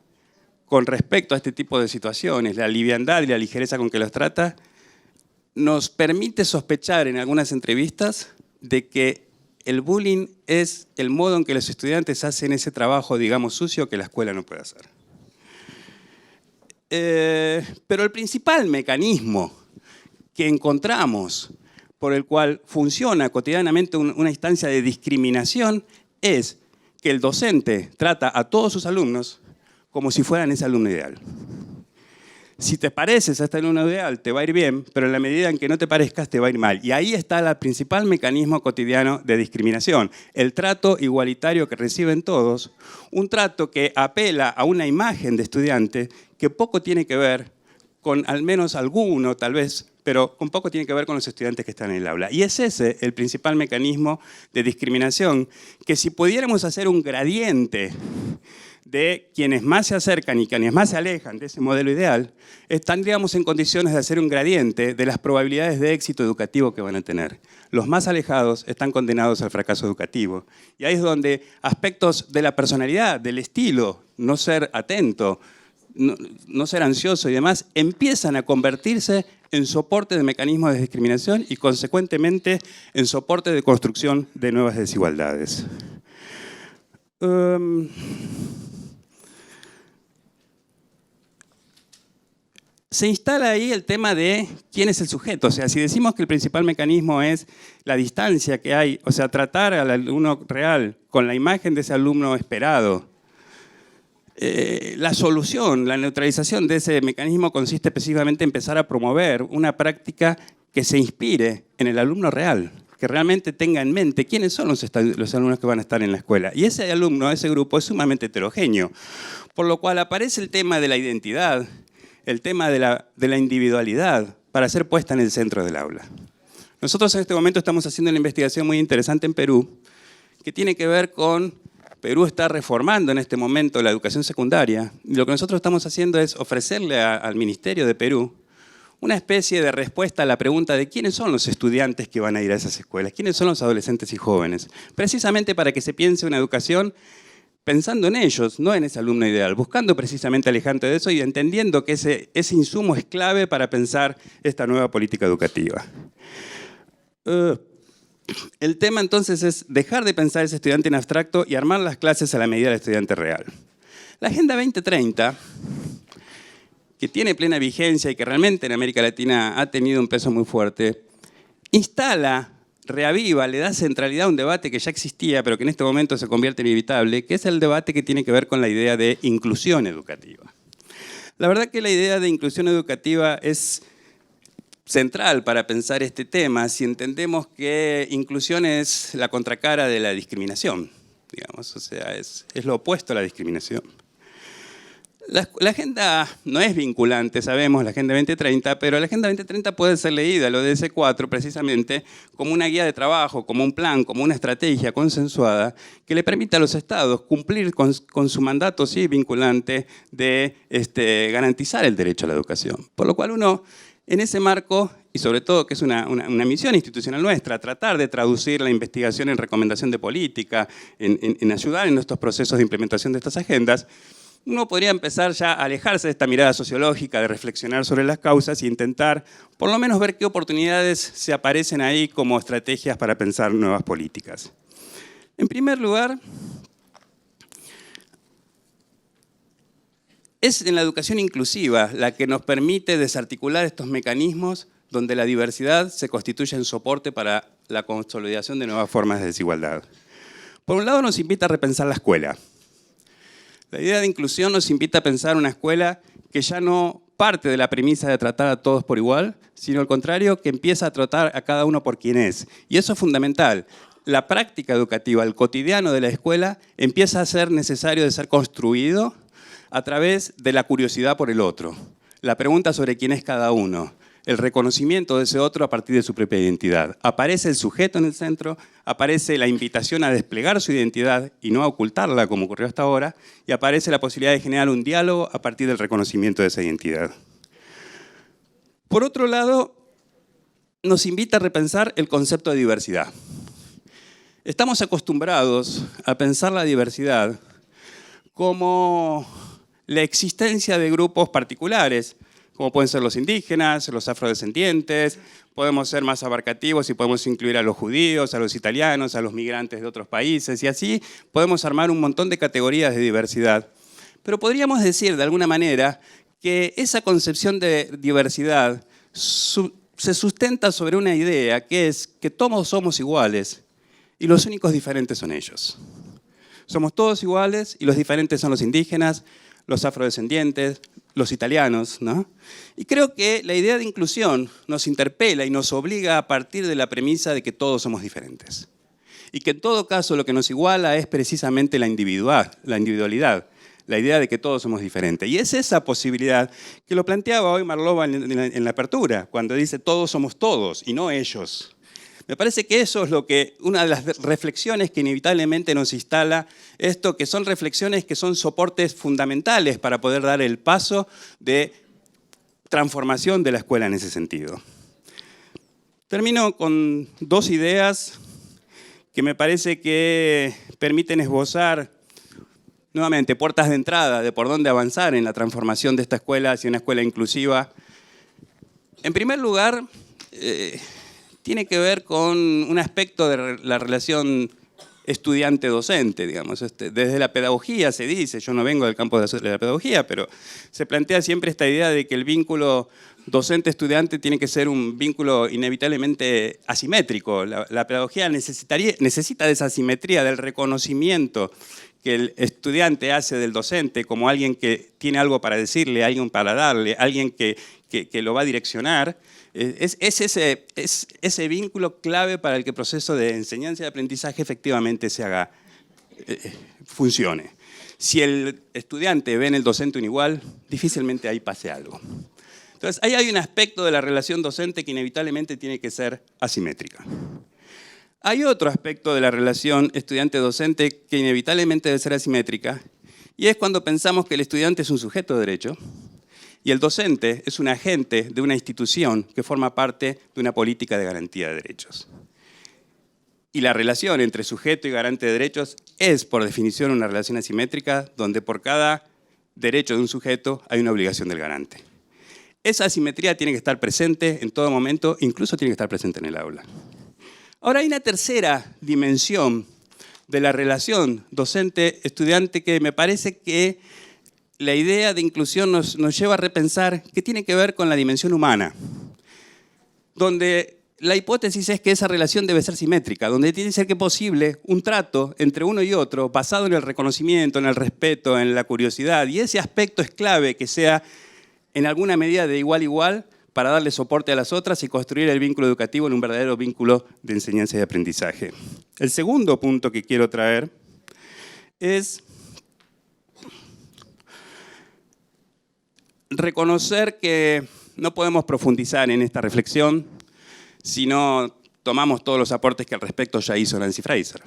con respecto a este tipo de situaciones, la liviandad y la ligereza con que los trata, nos permite sospechar en algunas entrevistas de que el bullying es el modo en que los estudiantes hacen ese trabajo, digamos, sucio que la escuela no puede hacer. Pero el principal mecanismo que encontramos por el cual funciona cotidianamente una instancia de discriminación es que el docente trata a todos sus alumnos como si fueran ese alumno ideal. Si te pareces a este alumno ideal, te va a ir bien, pero en la medida en que no te parezcas, te va a ir mal. Y ahí está el principal mecanismo cotidiano de discriminación, el trato igualitario que reciben todos, un trato que apela a una imagen de estudiante que poco tiene que ver con, al menos alguno tal vez, pero con poco tiene que ver con los estudiantes que están en el aula. Y es ese el principal mecanismo de discriminación, que si pudiéramos hacer un gradiente de quienes más se acercan y quienes más se alejan de ese modelo ideal, estaríamos en condiciones de hacer un gradiente de las probabilidades de éxito educativo que van a tener. Los más alejados están condenados al fracaso educativo. Y ahí es donde aspectos de la personalidad, del estilo, no ser atento, no ser ansioso y demás, empiezan a convertirse en soporte de mecanismos de discriminación y, consecuentemente, en soporte de construcción de nuevas desigualdades. Se instala ahí el tema de quién es el sujeto. O sea, si decimos que el principal mecanismo es la distancia que hay, o sea, tratar al alumno real con la imagen de ese alumno esperado, la solución, la neutralización de ese mecanismo consiste específicamente en empezar a promover una práctica que se inspire en el alumno real, que realmente tenga en mente quiénes son los alumnos que van a estar en la escuela. Y ese alumno, ese grupo es sumamente heterogéneo, por lo cual aparece el tema de la identidad, el tema de la individualidad para ser puesta en el centro del aula. Nosotros en este momento estamos haciendo una investigación muy interesante en Perú que tiene que ver con Perú está reformando en este momento la educación secundaria y lo que nosotros estamos haciendo es ofrecerle al Ministerio de Perú una especie de respuesta a la pregunta de quiénes son los estudiantes que van a ir a esas escuelas, quiénes son los adolescentes y jóvenes, precisamente para que se piense una educación pensando en ellos, no en ese alumno ideal, buscando precisamente alejante de eso y entendiendo que ese insumo es clave para pensar esta nueva política educativa. el tema entonces es dejar de pensar ese estudiante en abstracto y armar las clases a la medida del estudiante real. La Agenda 2030, que tiene plena vigencia y que realmente en América Latina ha tenido un peso muy fuerte, instala, reaviva, le da centralidad a un debate que ya existía, pero que en este momento se convierte en inevitable, que es el debate que tiene que ver con la idea de inclusión educativa. La verdad que la idea de inclusión educativa es central para pensar este tema si entendemos que inclusión es la contracara de la discriminación, digamos, o sea, es lo opuesto a la discriminación. La agenda no es vinculante, sabemos, la Agenda 2030, pero la Agenda 2030 puede ser leída, lo de DS4, precisamente, como una guía de trabajo, como un plan, como una estrategia consensuada que le permita a los estados cumplir con su mandato, sí, vinculante, de garantizar el derecho a la educación. Por lo cual uno, en ese marco, y sobre todo que es una misión institucional nuestra, tratar de traducir la investigación en recomendación de política, en ayudar en estos procesos de implementación de estas agendas, uno podría empezar ya a alejarse de esta mirada sociológica, de reflexionar sobre las causas e intentar por lo menos ver qué oportunidades se aparecen ahí como estrategias para pensar nuevas políticas. En primer lugar, es en la educación inclusiva la que nos permite desarticular estos mecanismos donde la diversidad se constituye en soporte para la consolidación de nuevas formas de desigualdad. Por un lado, nos invita a repensar la escuela. La idea de inclusión nos invita a pensar una escuela que ya no parte de la premisa de tratar a todos por igual, sino al contrario, que empieza a tratar a cada uno por quien es. Y eso es fundamental. La práctica educativa, el cotidiano de la escuela, empieza a ser necesario de ser construido a través de la curiosidad por el otro, la pregunta sobre quién es cada uno, el reconocimiento de ese otro a partir de su propia identidad. Aparece el sujeto en el centro, aparece la invitación a desplegar su identidad y no a ocultarla como ocurrió hasta ahora, y aparece la posibilidad de generar un diálogo a partir del reconocimiento de esa identidad. Por otro lado, nos invita a repensar el concepto de diversidad. Estamos acostumbrados a pensar la diversidad como la existencia de grupos particulares, como pueden ser los indígenas, los afrodescendientes, podemos ser más abarcativos y podemos incluir a los judíos, a los italianos, a los migrantes de otros países, y así podemos armar un montón de categorías de diversidad. Pero podríamos decir, de alguna manera, que esa concepción de diversidad se sustenta sobre una idea, que es que todos somos iguales y los únicos diferentes son ellos. Somos todos iguales y los diferentes son los indígenas, los afrodescendientes, los italianos, ¿no? Y creo que la idea de inclusión nos interpela y nos obliga a partir de la premisa de que todos somos diferentes. Y que en todo caso lo que nos iguala es precisamente la individualidad, la idea de que todos somos diferentes. Y es esa posibilidad que lo planteaba hoy Marlova en la apertura, cuando dice todos somos todos y no ellos. Me parece que eso es lo que, una de las reflexiones que inevitablemente nos instala esto, que son reflexiones que son soportes fundamentales para poder dar el paso de transformación de la escuela en ese sentido. Termino con dos ideas que me parece que permiten esbozar nuevamente puertas de entrada de por dónde avanzar en la transformación de esta escuela hacia una escuela inclusiva. En primer lugar, tiene que ver con un aspecto de la relación estudiante-docente, digamos. Desde la pedagogía se dice, yo no vengo del campo de la pedagogía, pero se plantea siempre esta idea de que el vínculo docente-estudiante tiene que ser un vínculo inevitablemente asimétrico. La pedagogía necesita de esa asimetría, del reconocimiento que el estudiante hace del docente como alguien que tiene algo para decirle, alguien para darle, alguien que lo va a direccionar. Es ese vínculo clave para el que el proceso de enseñanza y aprendizaje efectivamente funcione. Si el estudiante ve en el docente un igual, difícilmente ahí pase algo. Entonces, ahí hay un aspecto de la relación docente que inevitablemente tiene que ser asimétrica. Hay otro aspecto de la relación estudiante-docente que inevitablemente debe ser asimétrica, y es cuando pensamos que el estudiante es un sujeto de derecho, y el docente es un agente de una institución que forma parte de una política de garantía de derechos. Y la relación entre sujeto y garante de derechos es, por definición, una relación asimétrica, donde por cada derecho de un sujeto hay una obligación del garante. Esa asimetría tiene que estar presente en todo momento, incluso tiene que estar presente en el aula. Ahora hay una tercera dimensión de la relación docente-estudiante que me parece que la idea de inclusión nos lleva a repensar que tiene que ver con la dimensión humana, donde la hipótesis es que esa relación debe ser simétrica, donde tiene que ser posible un trato entre uno y otro basado en el reconocimiento, en el respeto, en la curiosidad, y ese aspecto es clave que sea en alguna medida de igual a igual para darle soporte a las otras y construir el vínculo educativo en un verdadero vínculo de enseñanza y aprendizaje. El segundo punto que quiero traer es reconocer que no podemos profundizar en esta reflexión si no tomamos todos los aportes que al respecto ya hizo Nancy Fraser.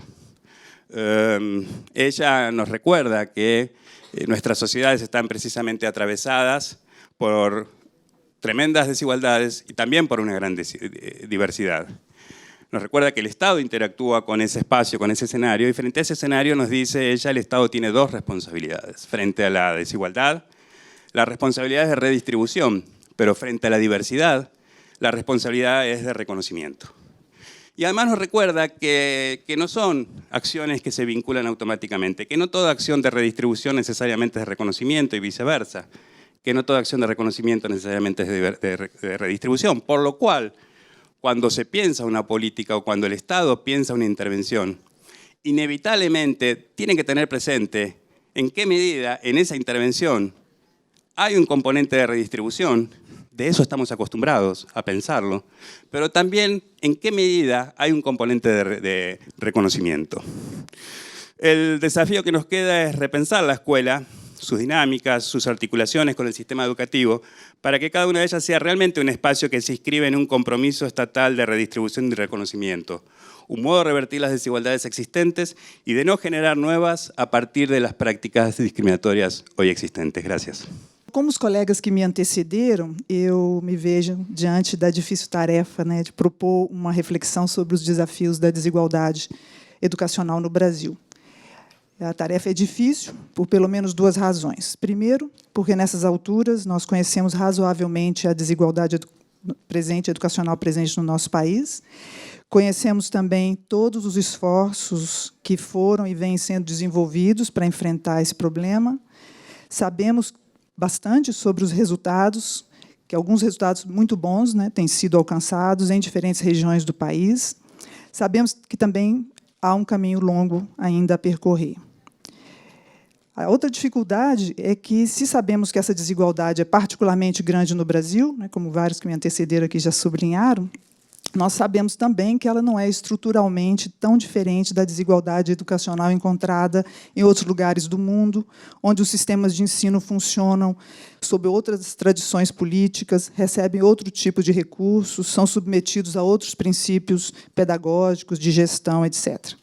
Ella nos recuerda que nuestras sociedades están precisamente atravesadas por tremendas desigualdades y también por una gran diversidad. Nos recuerda que el Estado interactúa con ese espacio, con ese escenario, y frente a ese escenario nos dice ella, el Estado tiene dos responsabilidades. Frente a la desigualdad, la responsabilidad es de redistribución, pero frente a la diversidad, la responsabilidad es de reconocimiento. Y además nos recuerda que no son acciones que se vinculan automáticamente, que no toda acción de redistribución necesariamente es de reconocimiento y viceversa, que no toda acción de reconocimiento necesariamente es de redistribución, por lo cual, cuando se piensa una política o cuando el Estado piensa una intervención, inevitablemente tiene que tener presente en qué medida en esa intervención hay un componente de redistribución. De eso estamos acostumbrados a pensarlo, pero también en qué medida hay un componente de reconocimiento. El desafío que nos queda es repensar la escuela, sus dinámicas, sus articulaciones con el sistema educativo, para que cada una de ellas sea realmente un espacio que se inscribe en un compromiso estatal de redistribución y reconocimiento, un modo de revertir las desigualdades existentes y de no generar nuevas a partir de las prácticas discriminatorias hoy existentes. Gracias. Como os colegas que me antecederam, eu me vejo diante da difícil tarefa, né, de propor uma reflexão sobre os desafios da desigualdade educacional no Brasil. A tarefa é difícil por pelo menos duas razões. Primeiro, porque nessas alturas nós conhecemos razoavelmente a desigualdade educacional presente no nosso país. Conhecemos também todos os esforços que foram e vêm sendo desenvolvidos para enfrentar esse problema. Sabemos bastante sobre os resultados, que alguns resultados muito bons, né, têm sido alcançados em diferentes regiões do país. Sabemos que também há um caminho longo ainda a percorrer. A outra dificuldade é que, se sabemos que essa desigualdade é particularmente grande no Brasil, né, como vários que me antecederam aqui já sublinharam, nós sabemos também que ela não é estruturalmente tão diferente da desigualdade educacional encontrada em outros lugares do mundo, onde os sistemas de ensino funcionam sob outras tradições políticas, recebem outro tipo de recursos, são submetidos a outros princípios pedagógicos, de gestão, etc.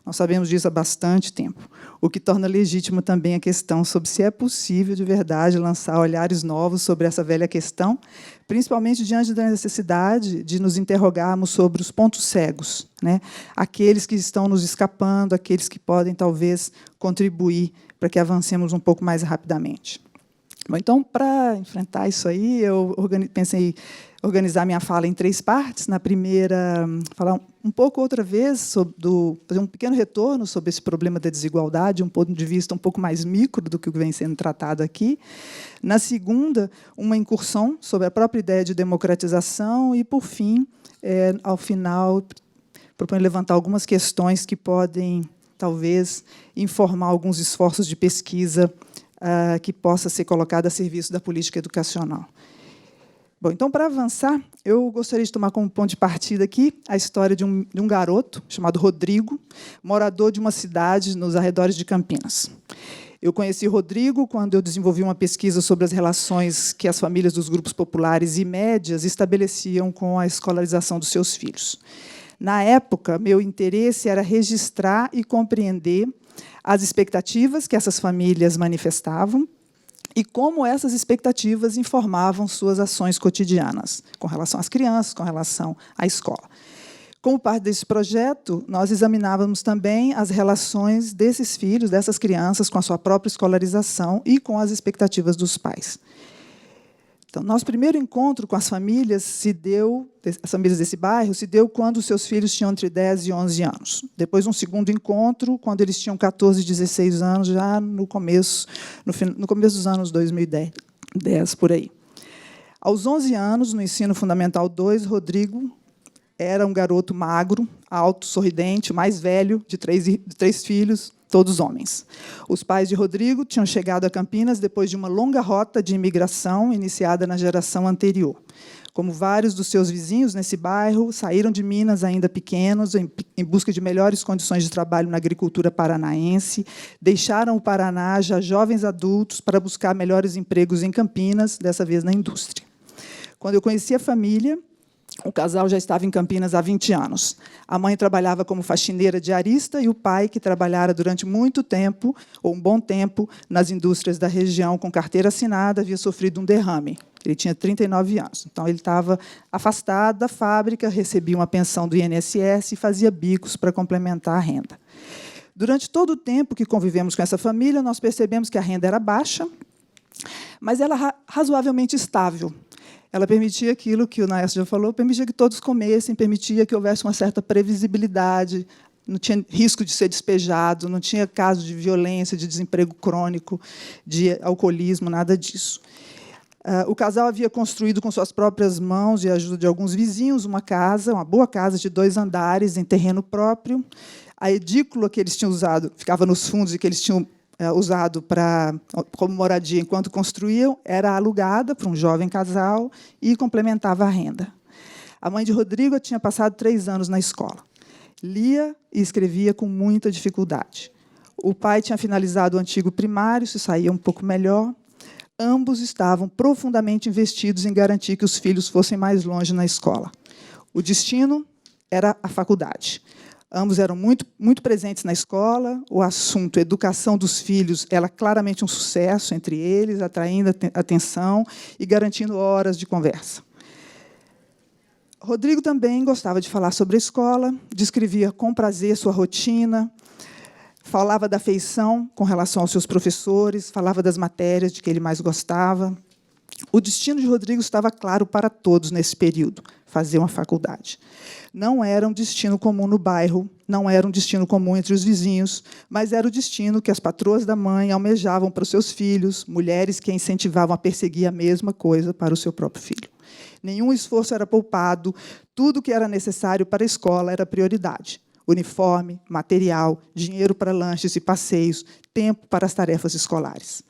Nós sabemos disso há bastante tempo, o que torna legítima também a questão sobre se é possível, de verdade, lançar olhares novos sobre essa velha questão, principalmente diante da necessidade de nos interrogarmos sobre os pontos cegos, né? Aqueles que estão nos escapando, aqueles que podem, talvez, contribuir para que avancemos um pouco mais rapidamente. Bom, então, para enfrentar isso aí, eu pensei em organizar minha fala em três partes. Na primeira, falar um pouco outra vez, fazer um pequeno retorno sobre esse problema da desigualdade, um ponto de vista um pouco mais micro do que vem sendo tratado aqui. Na segunda, uma incursão sobre a própria ideia de democratização e, por fim, ao final, proponho levantar algumas questões que podem, talvez, informar alguns esforços de pesquisa que possa ser colocado a serviço da política educacional. Bom, então, para avançar, eu gostaria de tomar como ponto de partida aqui a história de um garoto chamado Rodrigo, morador de uma cidade nos arredores de Campinas. Eu conheci Rodrigo quando eu desenvolvi uma pesquisa sobre as relações que as famílias dos grupos populares e médias estabeleciam com a escolarização dos seus filhos. Na época, meu interesse era registrar e compreender as expectativas que essas famílias manifestavam e como essas expectativas informavam suas ações cotidianas, com relação às crianças, com relação à escola. Como parte desse projeto, nós examinávamos também as relações desses filhos, dessas crianças, com a sua própria escolarização e com as expectativas dos pais. Então, nosso primeiro encontro com as famílias desse bairro se deu quando os seus filhos tinham entre 10 e 11 anos. Depois, um segundo encontro, quando eles tinham 14 e 16 anos, já no começo dos anos 2010, por aí. Aos 11 anos, no ensino fundamental 2, Rodrigo era um garoto magro, alto, sorridente, o mais velho de três filhos, todos homens. Os pais de Rodrigo tinham chegado a Campinas depois de uma longa rota de imigração iniciada na geração anterior. Como vários dos seus vizinhos nesse bairro, saíram de Minas ainda pequenos, em busca de melhores condições de trabalho na agricultura paranaense, deixaram o Paraná já jovens adultos para buscar melhores empregos em Campinas, dessa vez na indústria. Quando eu conheci a família, o casal já estava em Campinas há 20 anos. A mãe trabalhava como faxineira diarista e o pai, que trabalhara durante muito tempo, ou um bom tempo, nas indústrias da região com carteira assinada, havia sofrido um derrame. Ele tinha 39 anos. Então, ele estava afastado da fábrica, recebia uma pensão do INSS e fazia bicos para complementar a renda. Durante todo o tempo que convivemos com essa família, nós percebemos que a renda era baixa, mas ela razoavelmente estável. Ela permitia aquilo que o Naércio já falou, permitia que todos comessem, permitia que houvesse uma certa previsibilidade, não tinha risco de ser despejado, não tinha caso de violência, de desemprego crônico, de alcoolismo, nada disso. O casal havia construído com suas próprias mãos e a ajuda de alguns vizinhos uma boa casa de 2 andares, em terreno próprio. A edícula que eles tinham usado, ficava nos fundos e que eles tinham usado como moradia enquanto construíam, era alugada para um jovem casal e complementava a renda. A mãe de Rodrigo tinha passado 3 anos na escola. Lia e escrevia com muita dificuldade. O pai tinha finalizado o antigo primário, se saía um pouco melhor. Ambos estavam profundamente investidos em garantir que os filhos fossem mais longe na escola. O destino era a faculdade. Ambos eram muito presentes na escola. O assunto educação dos filhos era claramente um sucesso entre eles, atraindo atenção e garantindo horas de conversa. Rodrigo também gostava de falar sobre a escola, descrevia com prazer sua rotina, falava da afeição com relação aos seus professores, falava das matérias de que ele mais gostava. O destino de Rodrigo estava claro para todos nesse período, fazer uma faculdade. Não era um destino comum no bairro, não era um destino comum entre os vizinhos, mas era o destino que as patroas da mãe almejavam para os seus filhos, mulheres que a incentivavam a perseguir a mesma coisa para o seu próprio filho. Nenhum esforço era poupado, tudo que era necessário para a escola era prioridade. Uniforme, material, dinheiro para lanches e passeios, tempo para as tarefas escolares.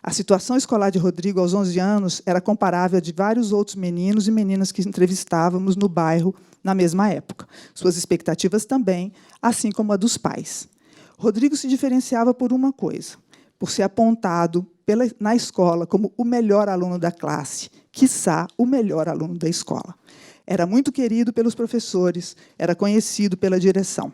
A situação escolar de Rodrigo, aos 11 anos, era comparável à de vários outros meninos e meninas que entrevistávamos no bairro na mesma época. Suas expectativas também, assim como a dos pais. Rodrigo se diferenciava por uma coisa, por ser apontado na escola como o melhor aluno da classe, quiçá o melhor aluno da escola. Era muito querido pelos professores, era conhecido pela direção.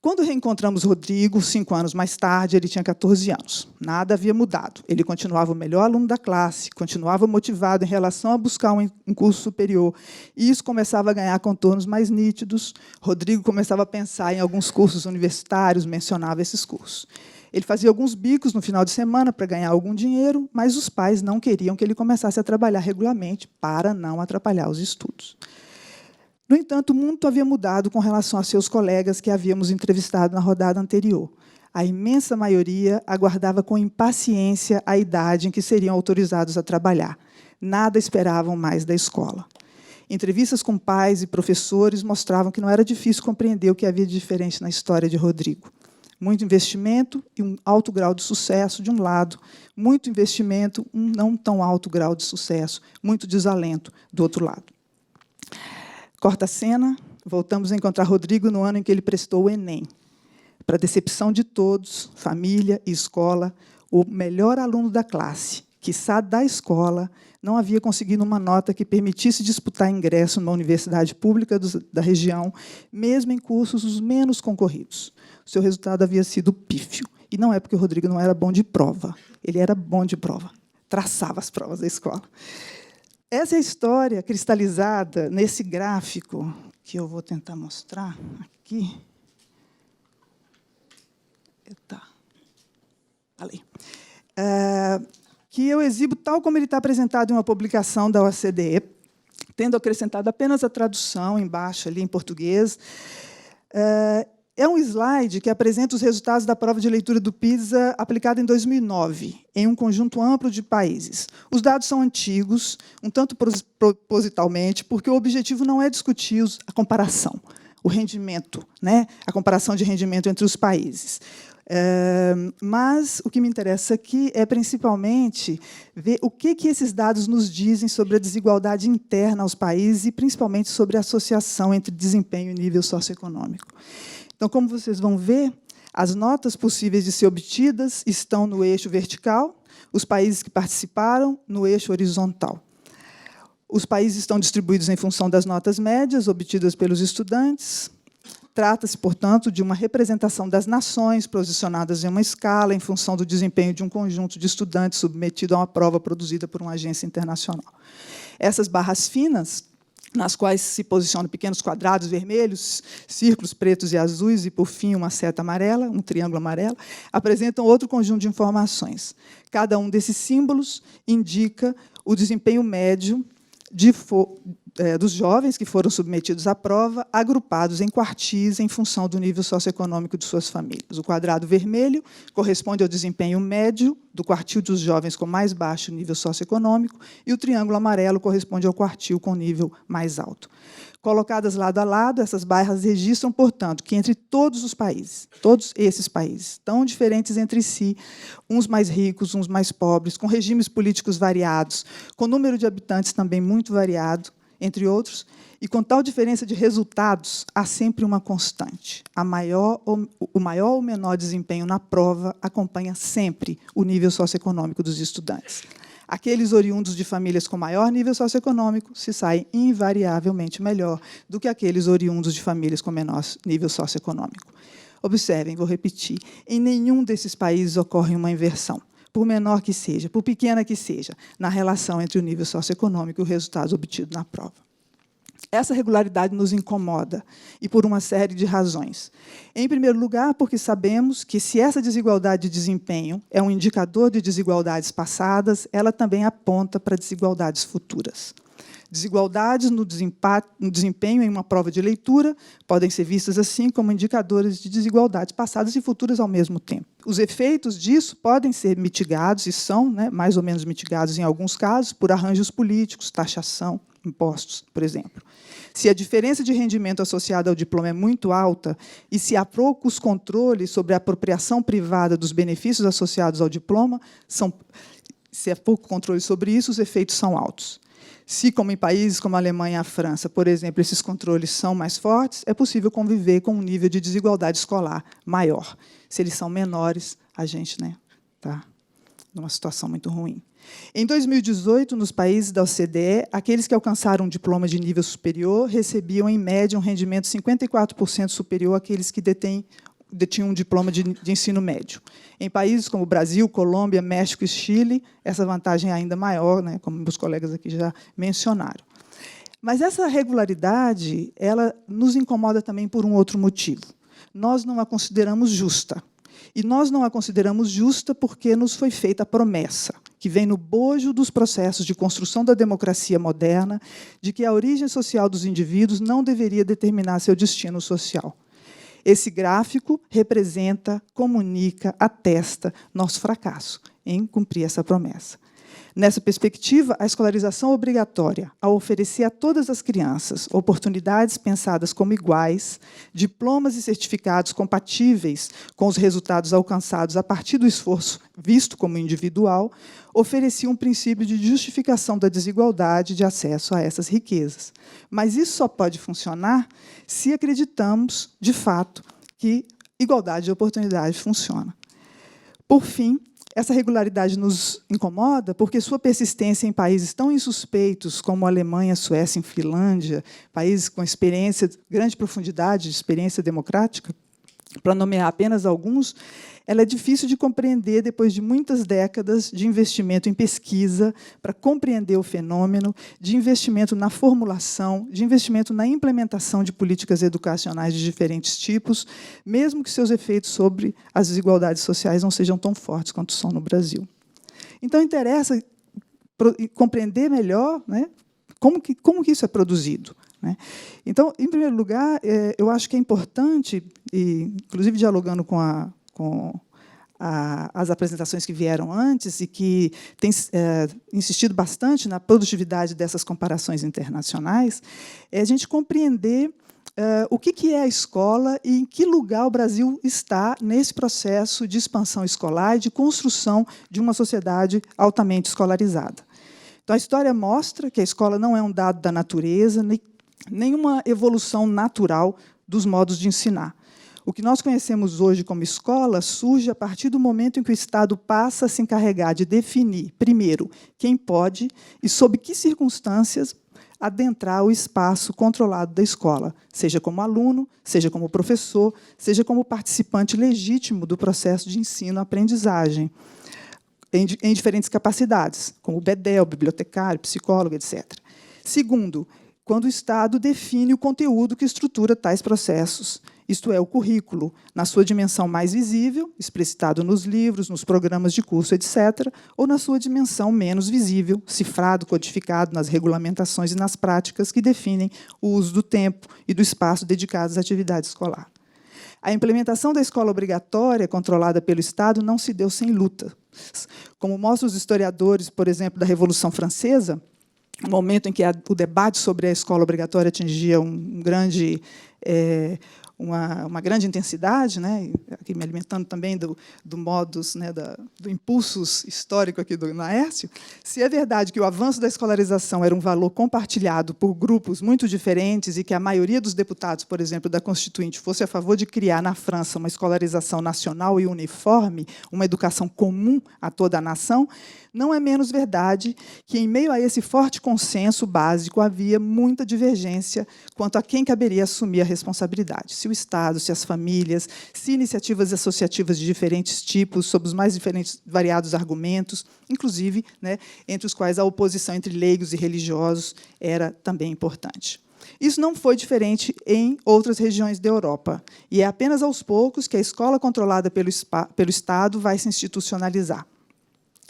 Quando reencontramos Rodrigo, 5 anos mais tarde, ele tinha 14 anos. Nada havia mudado. Ele continuava o melhor aluno da classe, continuava motivado em relação a buscar um curso superior. E isso começava a ganhar contornos mais nítidos. Rodrigo começava a pensar em alguns cursos universitários, mencionava esses cursos. Ele fazia alguns bicos no final de semana para ganhar algum dinheiro, mas os pais não queriam que ele começasse a trabalhar regularmente para não atrapalhar os estudos. No entanto, muito havia mudado com relação a seus colegas que havíamos entrevistado na rodada anterior. A imensa maioria aguardava com impaciência a idade em que seriam autorizados a trabalhar. Nada esperavam mais da escola. Entrevistas com pais e professores mostravam que não era difícil compreender o que havia de diferente na história de Rodrigo. Muito investimento e um alto grau de sucesso, de um lado. Muito investimento, um não tão alto grau de sucesso. Muito desalento, do outro lado. Corta a cena, voltamos a encontrar Rodrigo no ano em que ele prestou o Enem. Para a decepção de todos, família e escola, o melhor aluno da classe, quiçá da escola, não havia conseguido uma nota que permitisse disputar ingresso numa universidade pública da região, mesmo em cursos os menos concorridos. O seu resultado havia sido pífio. E não é porque o Rodrigo não era bom de prova. Ele era bom de prova. Traçava as provas da escola. Essa é a história cristalizada nesse gráfico, que eu vou tentar mostrar aqui. Eita. Ali. que eu exibo tal como ele está apresentado em uma publicação da OCDE, tendo acrescentado apenas a tradução embaixo, ali em português. É um slide que apresenta os resultados da prova de leitura do PISA aplicada em 2009, em um conjunto amplo de países. Os dados são antigos, um tanto propositalmente, porque o objetivo não é discutir a comparação, o rendimento, né? A comparação de rendimento entre os países. Mas o que me interessa aqui é, principalmente, ver o que esses dados nos dizem sobre a desigualdade interna aos países e, principalmente, sobre a associação entre desempenho e nível socioeconômico. Então, como vocês vão ver, as notas possíveis de ser obtidas estão no eixo vertical, os países que participaram no eixo horizontal. Os países estão distribuídos em função das notas médias obtidas pelos estudantes. Trata-se, portanto, de uma representação das nações posicionadas em uma escala em função do desempenho de um conjunto de estudantes submetido a uma prova produzida por uma agência internacional. Essas barras finas, nas quais se posicionam pequenos quadrados vermelhos, círculos pretos e azuis e, por fim, uma seta amarela, um triângulo amarelo, apresentam outro conjunto de informações. Cada um desses símbolos indica o desempenho médio dos jovens que foram submetidos à prova, agrupados em quartis em função do nível socioeconômico de suas famílias. O quadrado vermelho corresponde ao desempenho médio do quartil dos jovens com mais baixo nível socioeconômico e o triângulo amarelo corresponde ao quartil com nível mais alto. Colocadas lado a lado, essas barras registram, portanto, que entre todos os países, todos esses países, tão diferentes entre si, uns mais ricos, uns mais pobres, com regimes políticos variados, com número de habitantes também muito variado, entre outros, e com tal diferença de resultados, há sempre uma constante. O maior ou menor desempenho na prova acompanha sempre o nível socioeconômico dos estudantes. Aqueles oriundos de famílias com maior nível socioeconômico se saem invariavelmente melhor do que aqueles oriundos de famílias com menor nível socioeconômico. Observem, vou repetir, em nenhum desses países ocorre uma inversão, por menor que seja, por pequena que seja, na relação entre o nível socioeconômico e os resultados obtidos na prova. Essa regularidade nos incomoda, e por uma série de razões. Em primeiro lugar, porque sabemos que, se essa desigualdade de desempenho é um indicador de desigualdades passadas, ela também aponta para desigualdades futuras. Desigualdades no desempenho em uma prova de leitura podem ser vistas assim como indicadores de desigualdades passadas e futuras ao mesmo tempo. Os efeitos disso podem ser mitigados, e são, né, mais ou menos mitigados em alguns casos, por arranjos políticos, taxação, impostos, por exemplo. Se a diferença de rendimento associada ao diploma é muito alta e se há poucos controles sobre a apropriação privada dos benefícios associados ao diploma, se há pouco controle sobre isso, os efeitos são altos. Se, como em países como a Alemanha e a França, por exemplo, esses controles são mais fortes, é possível conviver com um nível de desigualdade escolar maior. Se eles são menores, a gente está numa situação muito ruim. Em 2018, nos países da OCDE, aqueles que alcançaram um diploma de nível superior recebiam, em média, um rendimento 54% superior àqueles que detinham um diploma de ensino médio. Em países como Brasil, Colômbia, México e Chile, essa vantagem é ainda maior, né, como os colegas aqui já mencionaram. Mas essa regularidade ela nos incomoda também por um outro motivo. Nós não a consideramos justa. E nós não a consideramos justa porque nos foi feita a promessa, que vem no bojo dos processos de construção da democracia moderna, de que a origem social dos indivíduos não deveria determinar seu destino social. Esse gráfico representa, comunica, atesta nosso fracasso em cumprir essa promessa. Nessa perspectiva, a escolarização obrigatória, ao oferecer a todas as crianças oportunidades pensadas como iguais, diplomas e certificados compatíveis com os resultados alcançados a partir do esforço visto como individual, oferecia um princípio de justificação da desigualdade de acesso a essas riquezas. Mas isso só pode funcionar se acreditamos, de fato, que igualdade de oportunidade funciona. Por fim, essa regularidade nos incomoda porque sua persistência em países tão insuspeitos como a Alemanha, Suécia e Finlândia, países com experiência, grande profundidade de experiência democrática, para nomear apenas alguns, ela é difícil de compreender depois de muitas décadas de investimento em pesquisa para compreender o fenômeno, de investimento na formulação, de investimento na implementação de políticas educacionais de diferentes tipos, mesmo que seus efeitos sobre as desigualdades sociais não sejam tão fortes quanto são no Brasil. Então, interessa compreender melhor, né, como que isso é produzido, né? Então, em primeiro lugar, eu acho que é importante, e, inclusive dialogando com as apresentações que vieram antes e que têm insistido bastante na produtividade dessas comparações internacionais, é a gente compreender o que é a escola e em que lugar o Brasil está nesse processo de expansão escolar e de construção de uma sociedade altamente escolarizada. Então, a história mostra que a escola não é um dado da natureza, nem uma evolução natural dos modos de ensinar. O que nós conhecemos hoje como escola surge a partir do momento em que o Estado passa a se encarregar de definir, primeiro, quem pode e sob que circunstâncias adentrar o espaço controlado da escola, seja como aluno, seja como professor, seja como participante legítimo do processo de ensino-aprendizagem, em diferentes capacidades, como bedel, bibliotecário, psicólogo, etc. Segundo, quando o Estado define o conteúdo que estrutura tais processos, isto é, o currículo, na sua dimensão mais visível, explicitado nos livros, nos programas de curso, etc., ou na sua dimensão menos visível, cifrado, codificado nas regulamentações e nas práticas que definem o uso do tempo e do espaço dedicados à atividade escolar. A implementação da escola obrigatória, controlada pelo Estado, não se deu sem luta. Como mostram os historiadores, por exemplo, da Revolução Francesa, no momento em que o debate sobre a escola obrigatória atingia uma grande intensidade, né, aqui me alimentando também do modus, né, do impulsos histórico aqui do Naércio, se é verdade que o avanço da escolarização era um valor compartilhado por grupos muito diferentes e que a maioria dos deputados, por exemplo, da Constituinte, fosse a favor de criar na França uma escolarização nacional e uniforme, uma educação comum a toda a nação, não é menos verdade que, em meio a esse forte consenso básico, havia muita divergência quanto a quem caberia assumir a responsabilidade. Se o Estado, se as famílias, se iniciativas associativas de diferentes tipos, sob os mais diferentes, variados argumentos, inclusive, né, entre os quais a oposição entre leigos e religiosos era também importante. Isso não foi diferente em outras regiões da Europa, e é apenas aos poucos que a escola controlada pelo Estado vai se institucionalizar.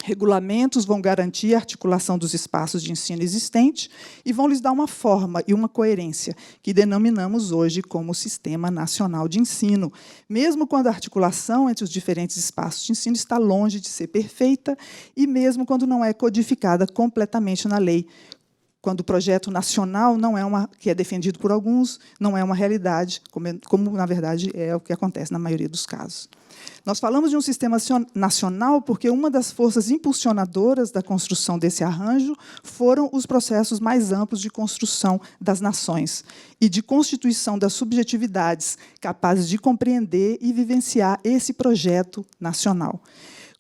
Regulamentos vão garantir a articulação dos espaços de ensino existentes e vão lhes dar uma forma e uma coerência, que denominamos hoje como Sistema Nacional de Ensino, mesmo quando a articulação entre os diferentes espaços de ensino está longe de ser perfeita e mesmo quando não é codificada completamente na lei, quando o projeto nacional não é que é defendido por alguns, não é uma realidade, como na verdade, é o que acontece na maioria dos casos. Nós falamos de um sistema nacional porque uma das forças impulsionadoras da construção desse arranjo foram os processos mais amplos de construção das nações e de constituição das subjetividades capazes de compreender e vivenciar esse projeto nacional.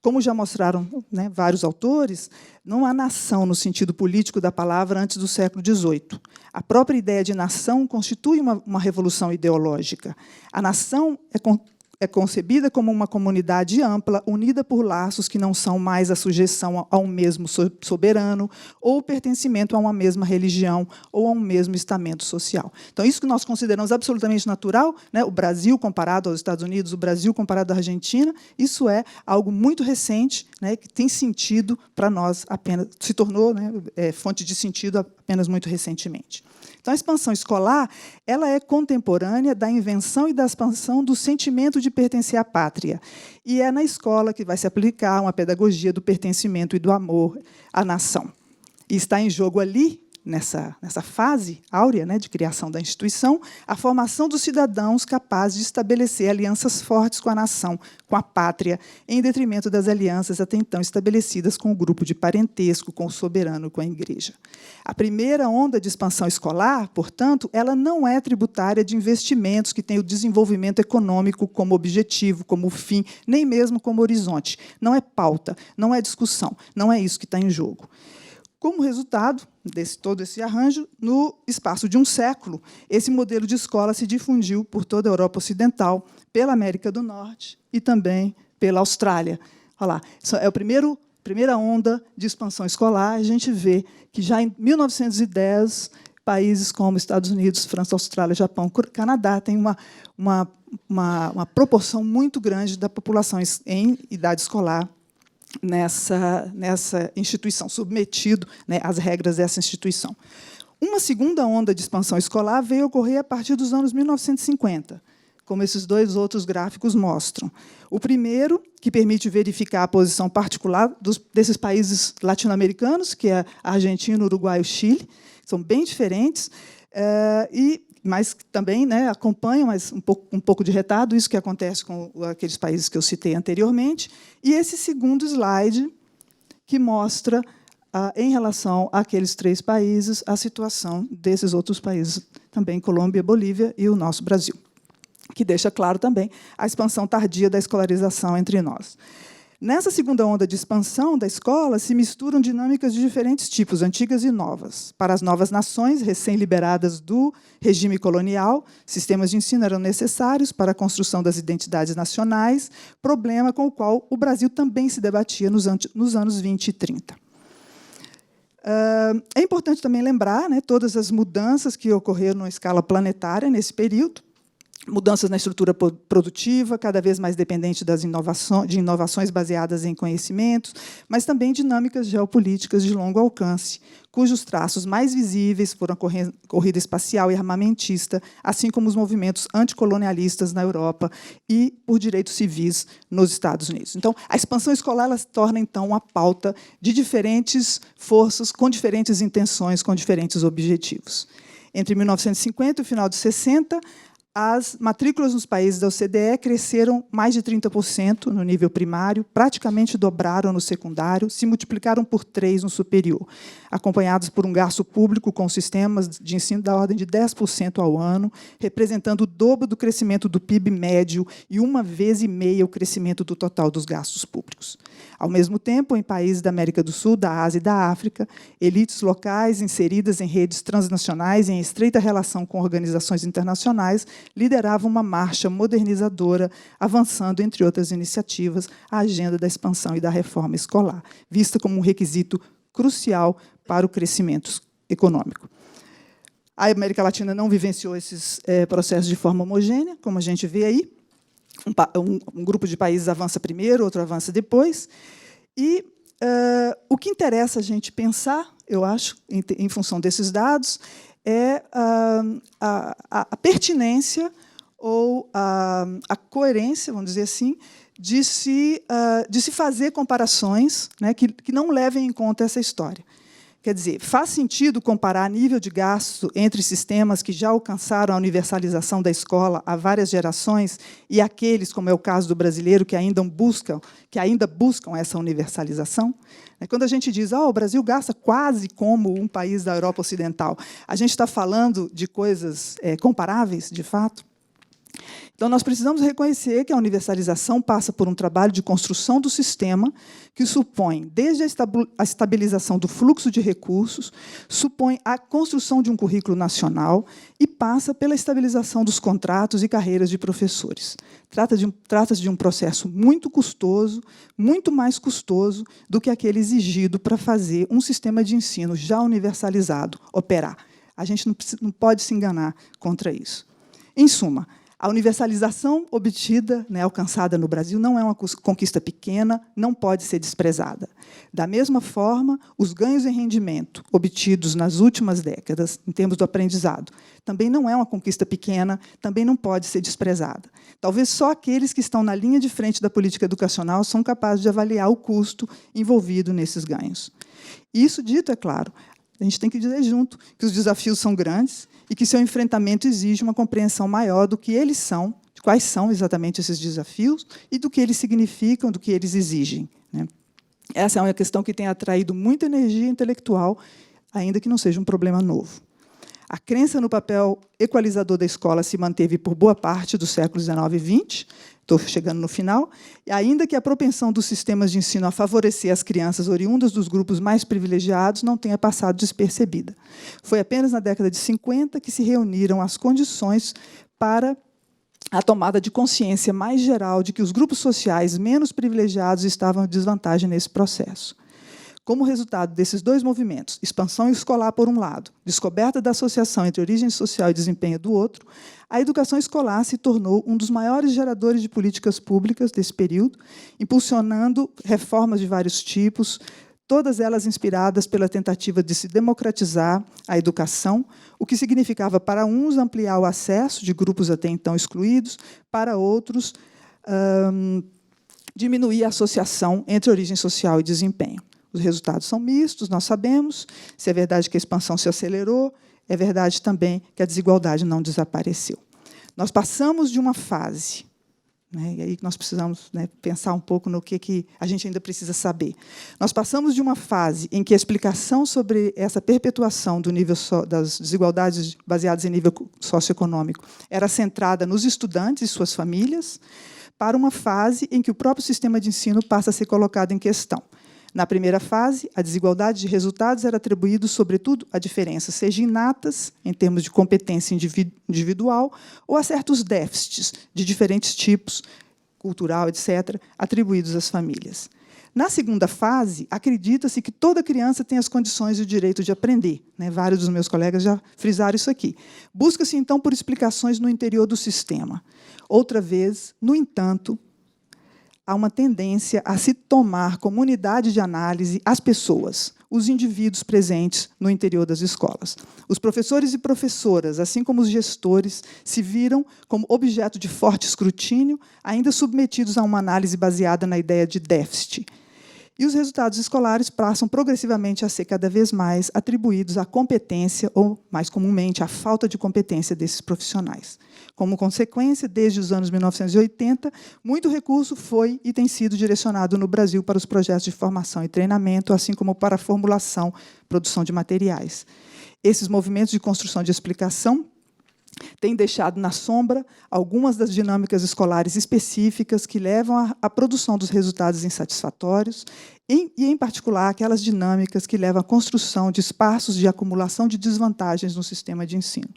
Como já mostraram, né, vários autores, não há nação no sentido político da palavra antes do século XVIII. A própria ideia de nação constitui uma revolução ideológica. A nação é concebida como uma comunidade ampla, unida por laços que não são mais a sujeição a um mesmo soberano ou o pertencimento a uma mesma religião ou a um mesmo estamento social. Então, isso que nós consideramos absolutamente natural, né, o Brasil comparado aos Estados Unidos, o Brasil comparado à Argentina, isso é algo muito recente, né, que tem sentido para nós apenas, se tornou, né, fonte de sentido apenas muito recentemente. Então, a expansão escolar ela é contemporânea da invenção e da expansão do sentimento de pertencer à pátria. E é na escola que vai se aplicar uma pedagogia do pertencimento e do amor à nação. E está em jogo ali, nessa fase áurea, né, de criação da instituição, a formação dos cidadãos capazes de estabelecer alianças fortes com a nação, com a pátria, em detrimento das alianças até então estabelecidas com o grupo de parentesco, com o soberano, com a Igreja. A primeira onda de expansão escolar, portanto, ela não é tributária de investimentos que têm o desenvolvimento econômico como objetivo, como fim, nem mesmo como horizonte. Não é pauta, não é discussão, não é isso que está em jogo. Como resultado de todo esse arranjo, no espaço de um século, esse modelo de escola se difundiu por toda a Europa Ocidental, pela América do Norte e também pela Austrália. Olha lá, isso é a primeira onda de expansão escolar. A gente vê que, já em 1910, países como Estados Unidos, França, Austrália, Japão, Canadá têm uma proporção muito grande da população em idade escolar nessa instituição, submetido, né, às regras dessa instituição. Uma segunda onda de expansão escolar veio ocorrer a partir dos anos 1950, como esses dois outros gráficos mostram. O primeiro, que permite verificar a posição particular desses países latino-americanos, que é a Argentina, o Uruguai e o Chile, são bem diferentes, mas também, né, acompanham, mas um pouco de retardo, isso que acontece com aqueles países que eu citei anteriormente. E esse segundo slide, que mostra, em relação àqueles 3 países, a situação desses outros países, também Colômbia, Bolívia e o nosso Brasil, que deixa claro também a expansão tardia da escolarização entre nós. Nessa segunda onda de expansão da escola, se misturam dinâmicas de diferentes tipos, antigas e novas. Para as novas nações, recém-liberadas do regime colonial, sistemas de ensino eram necessários para a construção das identidades nacionais, problema com o qual o Brasil também se debatia nos anos 20 e 30. É importante também lembrar, né, todas as mudanças que ocorreram em escala planetária nesse período, mudanças na estrutura produtiva, cada vez mais dependente de inovações baseadas em conhecimentos, mas também dinâmicas geopolíticas de longo alcance, cujos traços mais visíveis foram a corrida espacial e armamentista, assim como os movimentos anticolonialistas na Europa e por direitos civis nos Estados Unidos. Então, a expansão escolar ela se torna, então, uma pauta de diferentes forças, com diferentes intenções, com diferentes objetivos. Entre 1950 e o final dos 60, as matrículas nos países da OCDE cresceram mais de 30% no nível primário, praticamente dobraram no secundário, se multiplicaram por 3 no superior, acompanhados por um gasto público com sistemas de ensino da ordem de 10% ao ano, representando o dobro do crescimento do PIB médio e 1,5 vezes o crescimento do total dos gastos públicos. Ao mesmo tempo, em países da América do Sul, da Ásia e da África, elites locais inseridas em redes transnacionais em estreita relação com organizações internacionais lideravam uma marcha modernizadora, avançando, entre outras iniciativas, a agenda da expansão e da reforma escolar, vista como um requisito crucial para o crescimento econômico. A América Latina não vivenciou esses processos de forma homogênea, como a gente vê aí. Um grupo de países avança primeiro, outro avança depois. E o que interessa a gente pensar, eu acho, em função desses dados, é a pertinência ou a coerência, vamos dizer assim, de se fazer comparações, né, que não levem em conta essa história. Quer dizer, faz sentido comparar nível de gasto entre sistemas que já alcançaram a universalização da escola há várias gerações e aqueles, como é o caso do brasileiro, que ainda buscam essa universalização? Quando a gente diz o Brasil gasta quase como um país da Europa Ocidental, a gente está falando de coisas comparáveis, de fato? Então, nós precisamos reconhecer que a universalização passa por um trabalho de construção do sistema que supõe, desde a estabilização do fluxo de recursos, supõe a construção de um currículo nacional e passa pela estabilização dos contratos e carreiras de professores. Trata-se de um processo muito custoso, muito mais custoso do que aquele exigido para fazer um sistema de ensino já universalizado operar. A gente não pode se enganar contra isso. Em suma, a universalização obtida, alcançada no Brasil, não é uma conquista pequena, não pode ser desprezada. Da mesma forma, os ganhos em rendimento obtidos nas últimas décadas, em termos do aprendizado, também não é uma conquista pequena, também não pode ser desprezada. Talvez só aqueles que estão na linha de frente da política educacional são capazes de avaliar o custo envolvido nesses ganhos. Isso dito, é claro, a gente tem que dizer junto que os desafios são grandes e que seu enfrentamento exige uma compreensão maior do que eles são, de quais são exatamente esses desafios e do que eles significam, do que eles exigem. Essa é uma questão que tem atraído muita energia intelectual, ainda que não seja um problema novo. A crença no papel equalizador da escola se manteve por boa parte dos séculos XIX e XX, estou chegando no final, e ainda que a propensão dos sistemas de ensino a favorecer as crianças oriundas dos grupos mais privilegiados não tenha passado despercebida. Foi apenas na década de 50 que se reuniram as condições para a tomada de consciência mais geral de que os grupos sociais menos privilegiados estavam em desvantagem nesse processo. Como resultado desses dois movimentos, expansão escolar por um lado, descoberta da associação entre origem social e desempenho do outro, a educação escolar se tornou um dos maiores geradores de políticas públicas desse período, impulsionando reformas de vários tipos, todas elas inspiradas pela tentativa de se democratizar a educação, o que significava, para uns, ampliar o acesso de grupos até então excluídos, para outros, diminuir a associação entre origem social e desempenho. Os resultados são mistos, nós sabemos. Se é verdade que a expansão se acelerou, é verdade também que a desigualdade não desapareceu. Nós passamos de uma fase, né, e aí nós precisamos, né, pensar um pouco no que a gente ainda precisa saber. Nós passamos de uma fase em que a explicação sobre essa perpetuação do nível das desigualdades baseadas em nível socioeconômico era centrada nos estudantes e suas famílias, para uma fase em que o próprio sistema de ensino passa a ser colocado em questão. Na primeira fase, a desigualdade de resultados era atribuída, sobretudo, a diferenças, seja inatas, em termos de competência individual, ou a certos déficits de diferentes tipos, cultural, etc., atribuídos às famílias. Na segunda fase, acredita-se que toda criança tem as condições e o direito de aprender, né? Vários dos meus colegas já frisaram isso aqui. Busca-se, então, por explicações no interior do sistema. Outra vez, no entanto, há uma tendência a se tomar como unidade de análise as pessoas, os indivíduos presentes no interior das escolas. Os professores e professoras, assim como os gestores, se viram como objeto de forte escrutínio, ainda submetidos a uma análise baseada na ideia de déficit. E os resultados escolares passam progressivamente a ser cada vez mais atribuídos à competência, ou, mais comumente, à falta de competência desses profissionais. Como consequência, desde os anos 1980, muito recurso foi e tem sido direcionado no Brasil para os projetos de formação e treinamento, assim como para a formulação, produção de materiais. Esses movimentos de construção de explicação têm deixado na sombra algumas das dinâmicas escolares específicas que levam à produção dos resultados insatisfatórios e, em particular, aquelas dinâmicas que levam à construção de espaços de acumulação de desvantagens no sistema de ensino.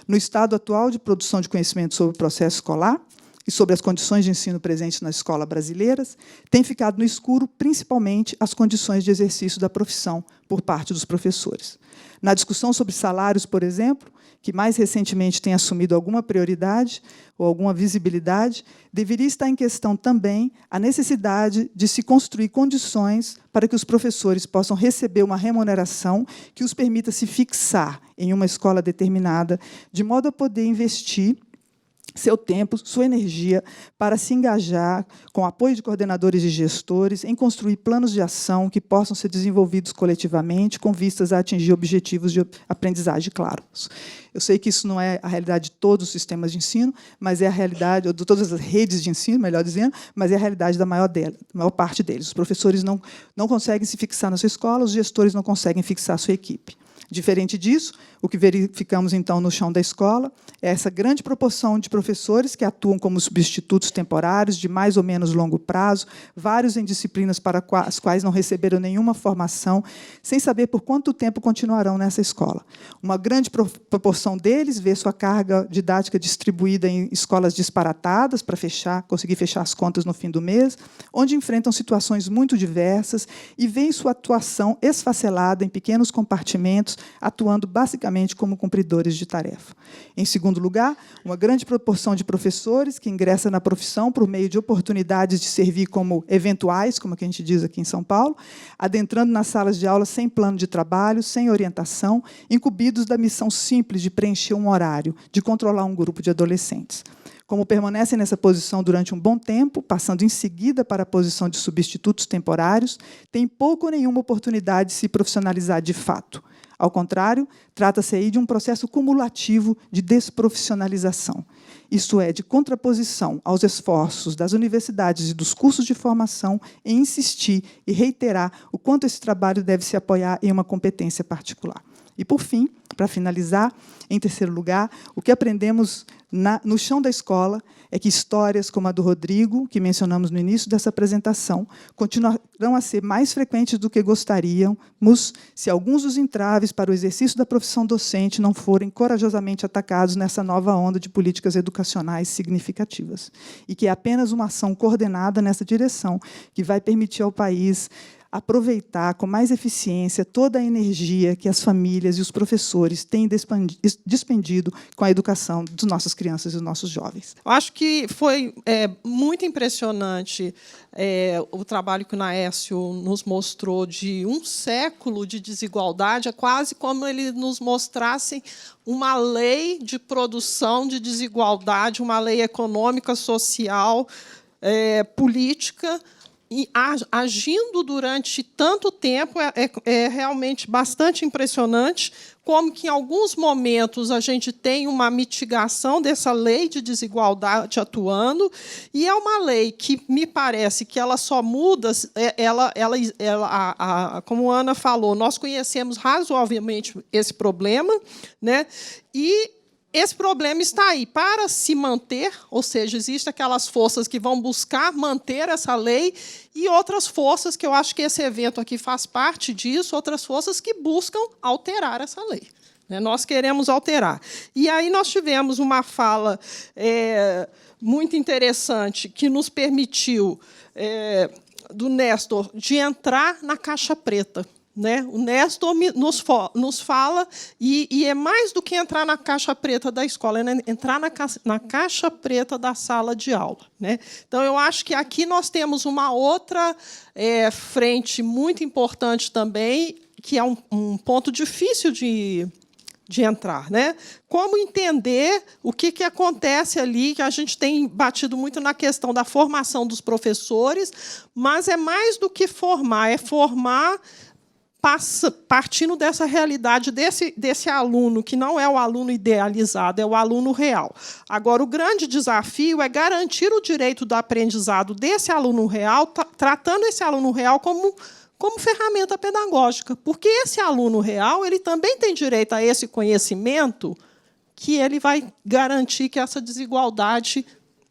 No estado atual de produção de conhecimento sobre o processo escolar e sobre as condições de ensino presentes nas escolas brasileiras, tem ficado no escuro, principalmente, as condições de exercício da profissão por parte dos professores. Na discussão sobre salários, por exemplo, que mais recentemente tem assumido alguma prioridade ou alguma visibilidade, deveria estar em questão também a necessidade de se construir condições para que os professores possam receber uma remuneração que os permita se fixar em uma escola determinada, de modo a poder investir seu tempo, sua energia, para se engajar, com apoio de coordenadores e gestores, em construir planos de ação que possam ser desenvolvidos coletivamente, com vistas a atingir objetivos de aprendizagem claros. Eu sei que isso não é a realidade de todos os sistemas de ensino, mas é a realidade, ou de todas as redes de ensino, melhor dizendo, mas é a realidade da maior parte deles. Os professores não conseguem se fixar na sua escola, os gestores não conseguem fixar a sua equipe. Diferente disso, o que verificamos, então, no chão da escola é essa grande proporção de professores que atuam como substitutos temporários, de mais ou menos longo prazo, vários em disciplinas para as quais não receberam nenhuma formação, sem saber por quanto tempo continuarão nessa escola. Uma grande proporção deles vê sua carga didática distribuída em escolas disparatadas para conseguir fechar as contas no fim do mês, onde enfrentam situações muito diversas e veem sua atuação esfacelada em pequenos compartimentos, atuando basicamente como cumpridores de tarefa. Em segundo lugar, uma grande proporção de professores que ingressa na profissão por meio de oportunidades de servir como eventuais, como a gente diz aqui em São Paulo, adentrando nas salas de aula sem plano de trabalho, sem orientação, incumbidos da missão simples de preencher um horário, de controlar um grupo de adolescentes. Como permanecem nessa posição durante um bom tempo, passando em seguida para a posição de substitutos temporários, têm pouco ou nenhuma oportunidade de se profissionalizar de fato. Ao contrário, trata-se aí de um processo cumulativo de desprofissionalização, isto é, de contraposição aos esforços das universidades e dos cursos de formação em insistir e reiterar o quanto esse trabalho deve se apoiar em uma competência particular. E, por fim, para finalizar, em terceiro lugar, o que aprendemos no chão da escola é que histórias como a do Rodrigo, que mencionamos no início dessa apresentação, continuarão a ser mais frequentes do que gostaríamos se alguns dos entraves para o exercício da profissão docente não forem corajosamente atacados nessa nova onda de políticas educacionais significativas. E que é apenas uma ação coordenada nessa direção que vai permitir ao país aproveitar com mais eficiência toda a energia que as famílias e os professores têm despendido com a educação das nossas crianças e dos nossos jovens. Eu acho que foi muito impressionante o trabalho que o Naécio nos mostrou de um século de desigualdade. É quase como ele nos mostrasse uma lei de produção de desigualdade, uma lei econômica, social, política, e agindo durante tanto tempo. É realmente bastante impressionante como que, em alguns momentos, a gente tem uma mitigação dessa lei de desigualdade atuando, e é uma lei que me parece que ela só muda, como a Ana falou, nós conhecemos razoavelmente esse problema, né? E esse problema está aí para se manter, ou seja, existem aquelas forças que vão buscar manter essa lei e outras forças, que eu acho que esse evento aqui faz parte disso, outras forças que buscam alterar essa lei. Nós queremos alterar. E aí nós tivemos uma fala muito interessante que nos permitiu, do Néstor, de entrar na caixa preta. O Néstor nos fala, e é mais do que entrar na caixa preta da escola, é entrar na caixa preta da sala de aula. Então, eu acho que aqui nós temos uma outra frente muito importante também, que é um ponto difícil de entrar. Como entender o que acontece ali, que a gente tem batido muito na questão da formação dos professores, mas é mais do que formar, é formar partindo dessa realidade desse aluno, que não é o aluno idealizado, é o aluno real. Agora, o grande desafio é garantir o direito do aprendizado desse aluno real, tratando esse aluno real como ferramenta pedagógica, porque esse aluno real ele também tem direito a esse conhecimento, que ele vai garantir que essa desigualdade...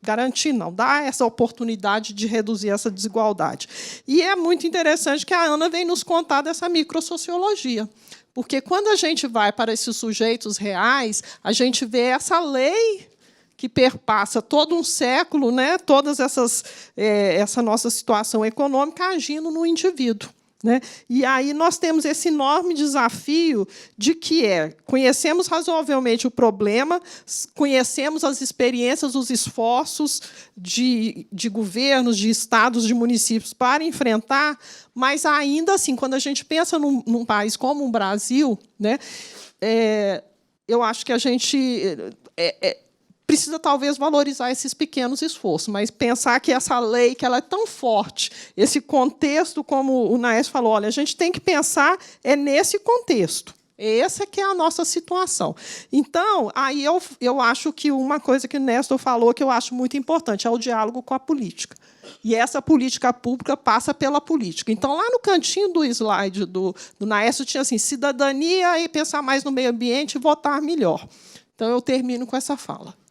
Garantir não, dar essa oportunidade de reduzir essa desigualdade. E é muito interessante que a Ana vem nos contar dessa microsociologia, porque, quando a gente vai para esses sujeitos reais, a gente vê essa lei que perpassa todo um século, todas essa nossa situação econômica agindo no indivíduo. E aí nós temos esse enorme desafio de que conhecemos razoavelmente o problema, conhecemos as experiências, os esforços de governos, de estados, de municípios para enfrentar, mas, ainda assim, quando a gente pensa num país como o Brasil, eu acho que a gente... precisa, talvez, valorizar esses pequenos esforços, mas pensar que essa lei, que ela é tão forte, esse contexto, como o Naécio falou, olha, a gente tem que pensar nesse contexto. Essa que é a nossa situação. Então, aí eu acho que uma coisa que o Néstor falou, que eu acho muito importante, é o diálogo com a política. E essa política pública passa pela política. Então, lá no cantinho do slide do Naécio, tinha assim, cidadania e pensar mais no meio ambiente e votar melhor. Então, eu termino com essa fala.